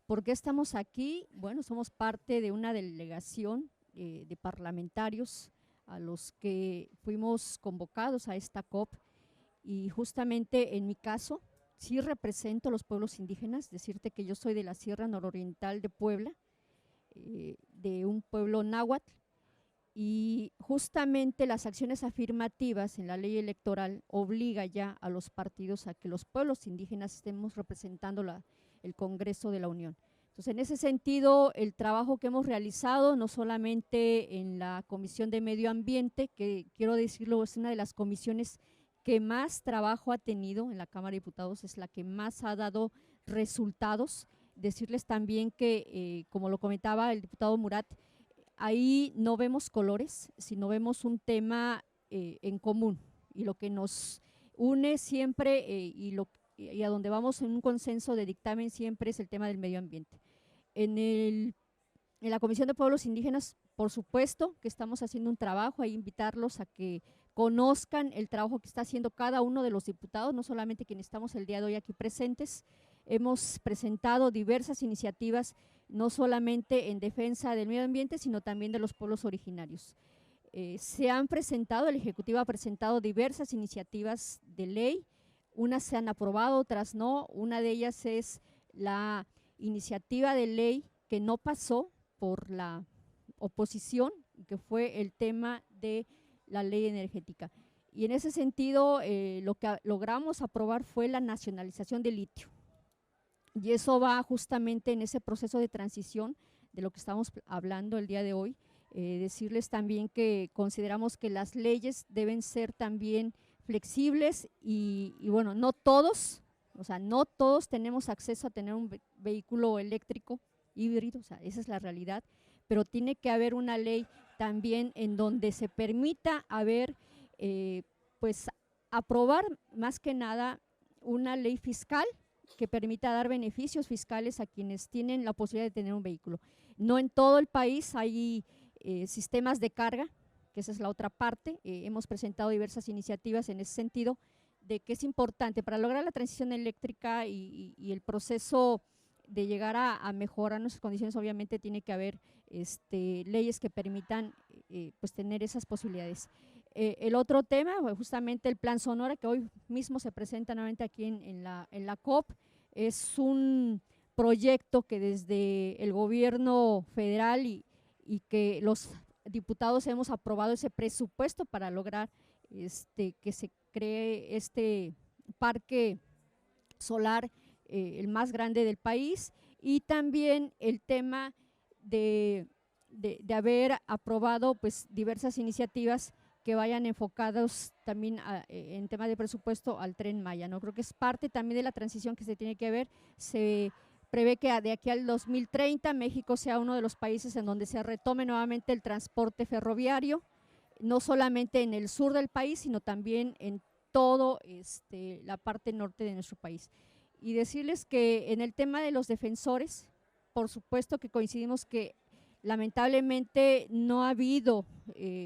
¿Por qué estamos aquí? Bueno, somos parte de una delegación de parlamentarios a los que fuimos convocados a esta COP, y justamente en mi caso sí represento a los pueblos indígenas. Decirte que yo soy de la Sierra Nororiental de Puebla, de un pueblo náhuatl, y justamente las acciones afirmativas en la ley electoral obliga ya a los partidos a que los pueblos indígenas estemos representando el Congreso de la Unión. Entonces, en ese sentido, el trabajo que hemos realizado, no solamente en la Comisión de Medio Ambiente, que quiero decirlo, es una de las comisiones que más trabajo ha tenido en la Cámara de Diputados, es la que más ha dado resultados. Decirles también que, como lo comentaba el diputado Murat, ahí no vemos colores, sino vemos un tema en común, y lo que nos une siempre y a donde vamos en un consenso de dictamen siempre es el tema del medio ambiente. En la Comisión de Pueblos Indígenas, por supuesto que estamos haciendo un trabajo, hay invitarlos a que conozcan el trabajo que está haciendo cada uno de los diputados, no solamente quienes estamos el día de hoy aquí presentes. hemos presentado diversas iniciativas, no solamente en defensa del medio ambiente, sino también de los pueblos originarios. Se han presentado, el Ejecutivo ha presentado diversas iniciativas de ley, unas se han aprobado, otras no. Una de ellas es la iniciativa de ley que no pasó por la oposición, que fue el tema de la ley energética. Y en ese sentido, lo que logramos aprobar fue la nacionalización del litio. Y eso va justamente en ese proceso de transición de lo que estamos hablando el día de hoy. Decirles también que consideramos que las leyes deben ser también flexibles y bueno, no todos, o sea, no todos tenemos acceso a tener un vehículo eléctrico híbrido, o sea, esa es la realidad, pero tiene que haber una ley también en donde se permita haber, pues, aprobar más que nada una ley fiscal que permita dar beneficios fiscales a quienes tienen la posibilidad de tener un vehículo. No en todo el país hay sistemas de carga, que esa es la otra parte. Hemos presentado diversas iniciativas en ese sentido, de que es importante para lograr la transición eléctrica y el proceso de llegar a mejorar nuestras condiciones. Obviamente tiene que haber leyes que permitan pues tener esas posibilidades. El otro tema, justamente el Plan Sonora, que hoy mismo se presenta nuevamente aquí en la COP, es un proyecto que desde el gobierno federal y que los diputados hemos aprobado ese presupuesto para lograr que se cree este parque solar, el más grande del país, y también el tema de haber aprobado pues diversas iniciativas que vayan enfocados también en tema de presupuesto al Tren Maya, ¿no? Creo que es parte también de la transición que se tiene que ver. Se prevé que de aquí al 2030 México sea uno de los países en donde se retome nuevamente el transporte ferroviario, no solamente en el sur del país, sino también en todo la parte norte de nuestro país. Y decirles que en el tema de los defensores, por supuesto que coincidimos que lamentablemente no ha habido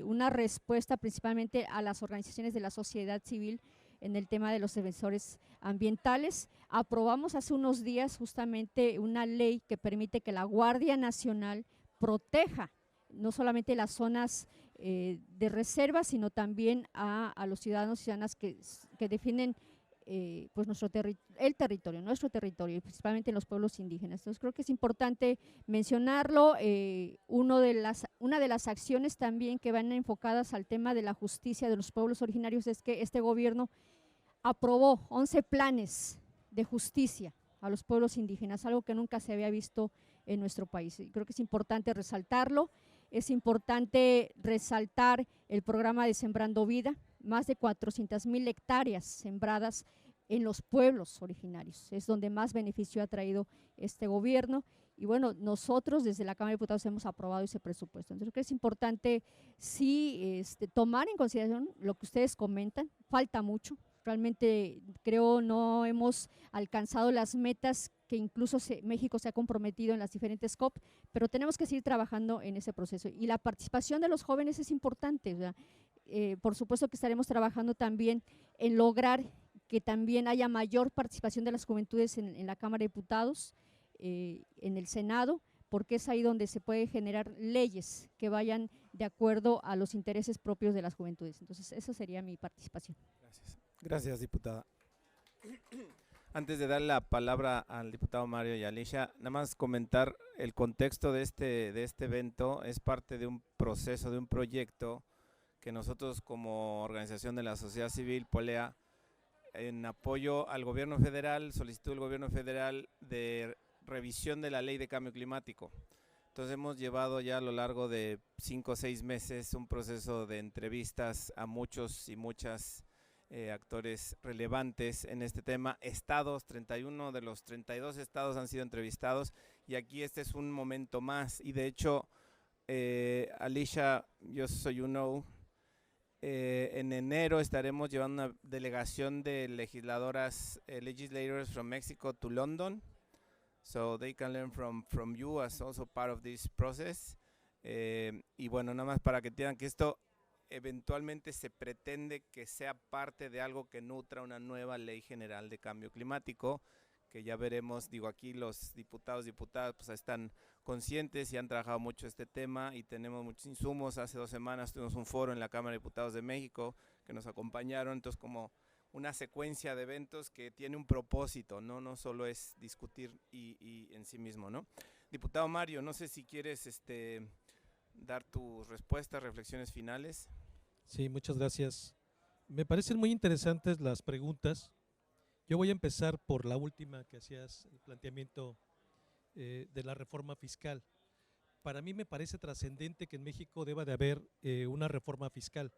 una respuesta principalmente a las organizaciones de la sociedad civil en el tema de los defensores ambientales. Aprobamos hace unos días justamente una ley que permite que la Guardia Nacional proteja no solamente las zonas de reserva, sino también a los ciudadanos y ciudadanas que defienden pues nuestro territorio, principalmente en los pueblos indígenas. Entonces creo que es importante mencionarlo. Una de las acciones también que van enfocadas al tema de la justicia de los pueblos originarios es que este gobierno aprobó 11 planes de justicia a los pueblos indígenas, algo que nunca se había visto en nuestro país. Y creo que es importante resaltarlo. Es importante resaltar el programa de Sembrando Vida, más de 400,000 hectáreas sembradas en los pueblos originarios. Es donde más beneficio ha traído este gobierno. Y bueno, nosotros desde la Cámara de Diputados hemos aprobado ese presupuesto. Entonces creo que es importante sí tomar en consideración lo que ustedes comentan. Falta mucho. Realmente creo no hemos alcanzado las metas que incluso México se ha comprometido en las diferentes COP, pero tenemos que seguir trabajando en ese proceso. Y la participación de los jóvenes es importante. O sea, por supuesto que estaremos trabajando también en lograr que también haya mayor participación de las juventudes en la Cámara de Diputados, en el Senado, porque es ahí donde se puede generar leyes que vayan de acuerdo a los intereses propios de las juventudes. Entonces, esa sería mi participación. Gracias. Gracias, diputada. Antes de dar la palabra al diputado Mario y a Alicia, nada más comentar el contexto de este evento. Es parte de un proceso, de un proyecto que nosotros como organización de la sociedad civil, Polea, en apoyo al gobierno federal, solicitó el gobierno federal de revisión de la ley de cambio climático. Entonces hemos llevado ya a lo largo de 5 o 6 meses un proceso de entrevistas a muchos y muchas actores relevantes en este tema. Estados, 31 de los 32 estados han sido entrevistados y aquí este es un momento más. Y de hecho, Alicia, just so you know, en enero estaremos llevando una delegación de legislators from Mexico to London, so they can learn from you as also part of this process. Y bueno, nada más para que entiendan que esto eventualmente se pretende que sea parte de algo que nutra una nueva ley general de cambio climático que ya veremos, digo, aquí los diputados, diputadas, pues están conscientes y han trabajado mucho este tema y tenemos muchos insumos. Hace 2 semanas tuvimos un foro en la Cámara de Diputados de México que nos acompañaron, entonces como una secuencia de eventos que tiene un propósito, no solo es discutir y en sí mismo, ¿no? Diputado Mario, no sé si quieres dar tus respuestas, reflexiones finales. Sí, muchas gracias. Me parecen muy interesantes las preguntas. Yo voy a empezar por la última que hacías, el planteamiento de la reforma fiscal. Para mí me parece trascendente que en México deba de haber una reforma fiscal.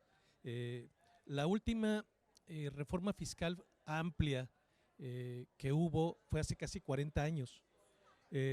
La última reforma fiscal amplia que hubo fue hace casi 40 años.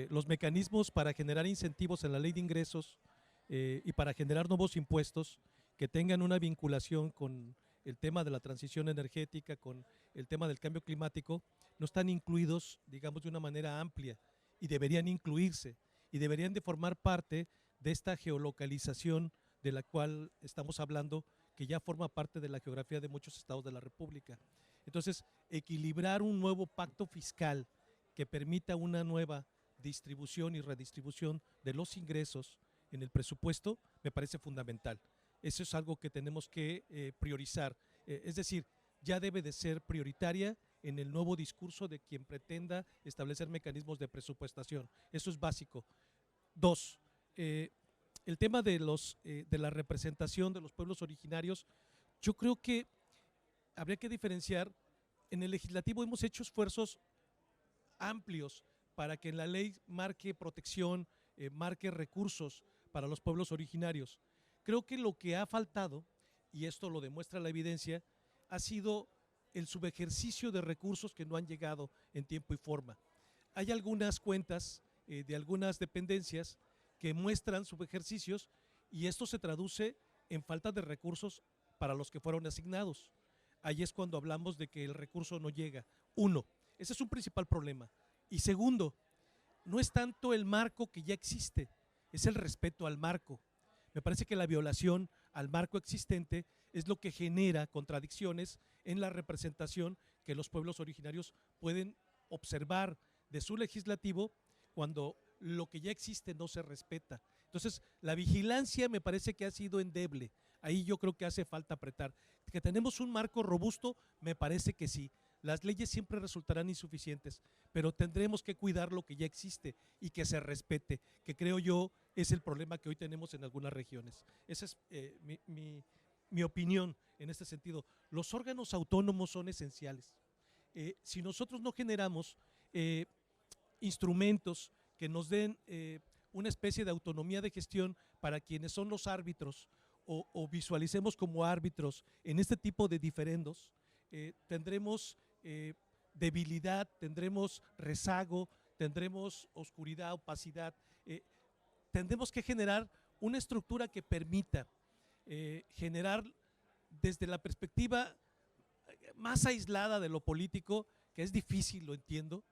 Los mecanismos para generar incentivos en la ley de ingresos y para generar nuevos impuestos que tengan una vinculación con el tema de la transición energética, con el tema del cambio climático, no están incluidos, digamos, de una manera amplia y deberían incluirse y deberían de formar parte de esta geolocalización de la cual estamos hablando, que ya forma parte de la geografía de muchos estados de la República. Entonces, equilibrar un nuevo pacto fiscal que permita una nueva distribución y redistribución de los ingresos en el presupuesto me parece fundamental. Eso es algo que tenemos que priorizar, es decir, ya debe de ser prioritaria en el nuevo discurso de quien pretenda establecer mecanismos de presupuestación. Eso es básico. 2, el tema de la representación de los pueblos originarios, yo creo que habría que diferenciar. En el legislativo hemos hecho esfuerzos amplios para que en la ley marque protección, marque recursos para los pueblos originarios. Creo que lo que ha faltado, y esto lo demuestra la evidencia, ha sido el subejercicio de recursos que no han llegado en tiempo y forma. Hay algunas cuentas de algunas dependencias que muestran subejercicios y esto se traduce en falta de recursos para los que fueron asignados. Ahí es cuando hablamos de que el recurso no llega. 1, ese es un principal problema. Y segundo, no es tanto el marco que ya existe, es el respeto al marco. Me parece que la violación al marco existente es lo que genera contradicciones en la representación que los pueblos originarios pueden observar de su legislativo cuando lo que ya existe no se respeta. Entonces, la vigilancia me parece que ha sido endeble. Ahí yo creo que hace falta apretar. Que tenemos un marco robusto, me parece que sí. Las leyes siempre resultarán insuficientes, pero tendremos que cuidar lo que ya existe y que se respete, que creo yo es el problema que hoy tenemos en algunas regiones. Esa es mi opinión en este sentido. Los órganos autónomos son esenciales. Si nosotros no generamos instrumentos que nos den una especie de autonomía de gestión para quienes son los árbitros o visualicemos como árbitros en este tipo de diferendos, tendremos debilidad, tendremos rezago, tendremos oscuridad, opacidad. Tendremos que generar una estructura que permita generar desde la perspectiva más aislada de lo político, que es difícil, lo entiendo,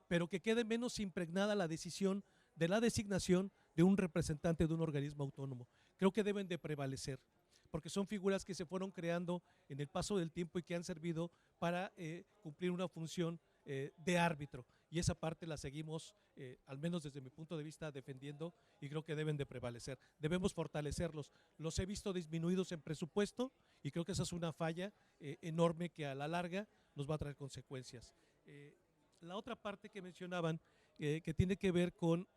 pero que quede menos impregnada la decisión de la designación de un representante de un organismo autónomo. Creo que deben de prevalecer, porque son figuras que se fueron creando en el paso del tiempo y que han servido para cumplir una función de árbitro. Y esa parte la seguimos, al menos desde mi punto de vista, defendiendo y creo que deben de prevalecer. Debemos fortalecerlos. Los he visto disminuidos en presupuesto y creo que esa es una falla enorme que a la larga nos va a traer consecuencias. La otra parte que mencionaban, que tiene que ver con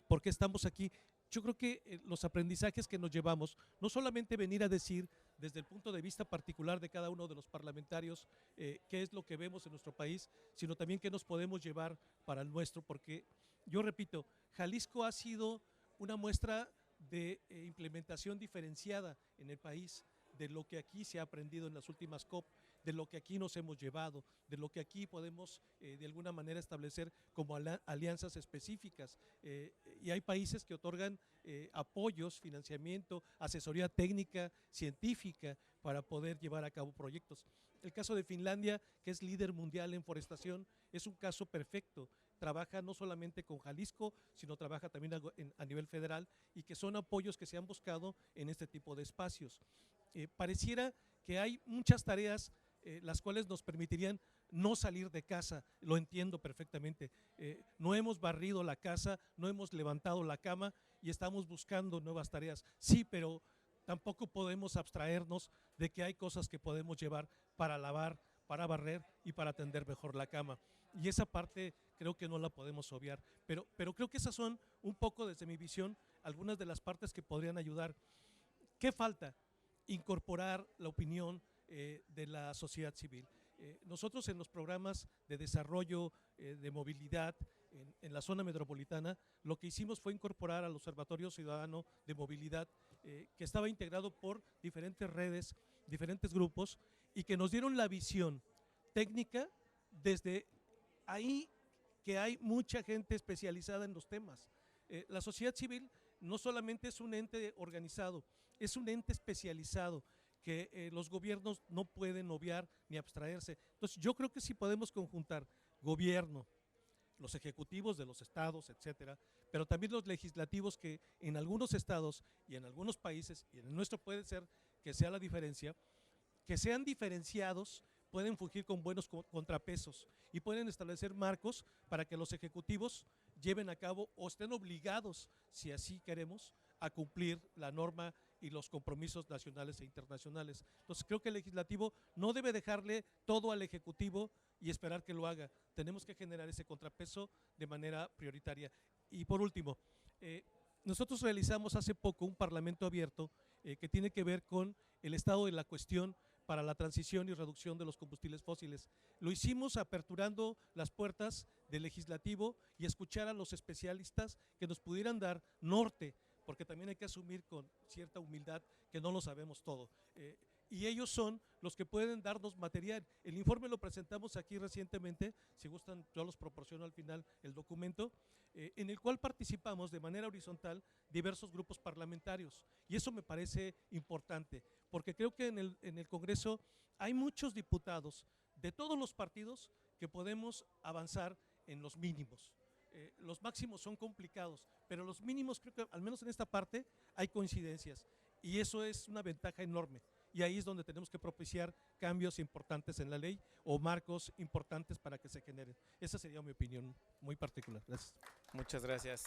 por qué estamos aquí, yo creo que los aprendizajes que nos llevamos, no solamente venir a decir desde el punto de vista particular de cada uno de los parlamentarios qué es lo que vemos en nuestro país, sino también qué nos podemos llevar para el nuestro, porque yo repito, Jalisco ha sido una muestra de implementación diferenciada en el país, de lo que aquí se ha aprendido en las últimas COP, de lo que aquí nos hemos llevado, de lo que aquí podemos de alguna manera establecer como alianzas específicas. Y hay países que otorgan apoyos, financiamiento, asesoría técnica, científica para poder llevar a cabo proyectos. El caso de Finlandia, que es líder mundial en forestación, es un caso perfecto. Trabaja no solamente con Jalisco, sino trabaja también a nivel federal y que son apoyos que se han buscado en este tipo de espacios. Pareciera que hay muchas tareas las cuales nos permitirían no salir de casa, lo entiendo perfectamente. No hemos barrido la casa, no hemos levantado la cama y estamos buscando nuevas tareas. Sí, pero tampoco podemos abstraernos de que hay cosas que podemos llevar para lavar, para barrer y para tender mejor la cama. Y esa parte creo que no la podemos obviar. Pero creo que esas son un poco, desde mi visión, algunas de las partes que podrían ayudar. ¿Qué falta? Incorporar la opinión de la sociedad civil. Nosotros en los programas de desarrollo de movilidad en la zona metropolitana, lo que hicimos fue incorporar al Observatorio Ciudadano de Movilidad, que estaba integrado por diferentes redes, diferentes grupos, y que nos dieron la visión técnica desde ahí, que hay mucha gente especializada en los temas. La sociedad civil no solamente es un ente organizado, es un ente especializado que los gobiernos no pueden obviar ni abstraerse. Entonces yo creo que sí podemos conjuntar gobierno, los ejecutivos de los estados, etcétera, pero también los legislativos, que en algunos estados y en algunos países, y en el nuestro puede ser que sea la diferencia, que sean diferenciados, pueden fungir con buenos contrapesos y pueden establecer marcos para que los ejecutivos lleven a cabo o estén obligados, si así queremos, a cumplir la norma y los compromisos nacionales e internacionales. Entonces creo que el legislativo no debe dejarle todo al ejecutivo y esperar que lo haga. Tenemos que generar ese contrapeso de manera prioritaria. Y por último, nosotros realizamos hace poco un parlamento abierto que tiene que ver con el estado de la cuestión para la transición y reducción de los combustibles fósiles. Lo hicimos aperturando las puertas del legislativo y escuchar a los especialistas que nos pudieran dar norte, porque también hay que asumir con cierta humildad que no lo sabemos todo. Y ellos son los que pueden darnos material. El informe lo presentamos aquí recientemente, si gustan yo los proporciono al final el documento, en el cual participamos de manera horizontal diversos grupos parlamentarios. Y eso me parece importante, porque creo que en el Congreso hay muchos diputados de todos los partidos que podemos avanzar en los mínimos. Los máximos son complicados, pero los mínimos creo que al menos en esta parte hay coincidencias y eso es una ventaja enorme. Y ahí es donde tenemos que propiciar cambios importantes en la ley o marcos importantes para que se generen. Esa sería mi opinión muy particular. Gracias. Muchas gracias.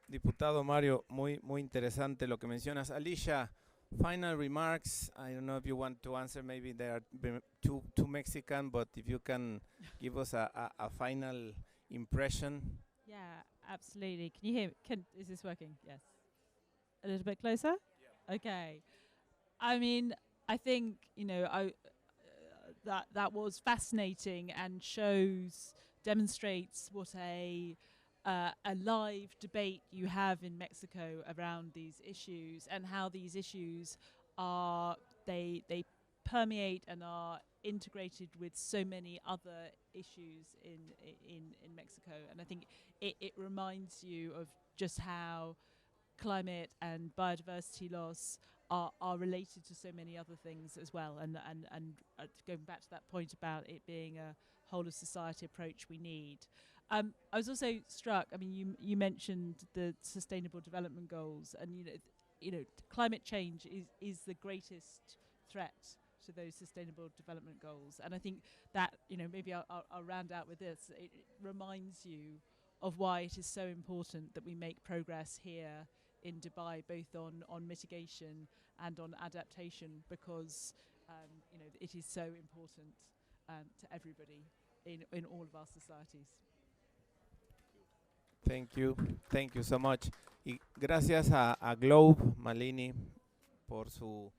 Diputado Mario, muy interesante lo que mencionas. Alicia, final remarks. I don't know if you want to answer, maybe they are too Mexican, but if you can give us a final impression. Yeah, absolutely. Can you hear me? Is this working? Yes. A little bit closer? Yeah. Okay. I mean, I think, you know, that was fascinating and demonstrates what a live debate you have in Mexico around these issues, and how these issues are, they permeate and are integrated with so many other issues in Mexico. And I think it reminds you of just how climate and biodiversity loss are related to so many other things as well. And going back to that point about it being a whole of society approach we need. I was also struck, I mean, you mentioned the Sustainable Development Goals, and you know, climate change is the greatest threat to those Sustainable Development Goals. And I think that, you know, maybe I'll round out with this. It reminds you of why it is so important that we make progress here in Dubai, both on mitigation and on adaptation, because you know, it is so important to everybody in all of our societies. Thank you so much. Y gracias a Globe Malini por su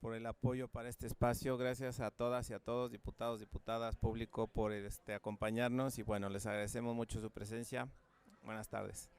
por el apoyo para este espacio. Gracias a todas y a todos, diputados, diputadas, público, por acompañarnos, y bueno, les agradecemos mucho su presencia. Buenas tardes.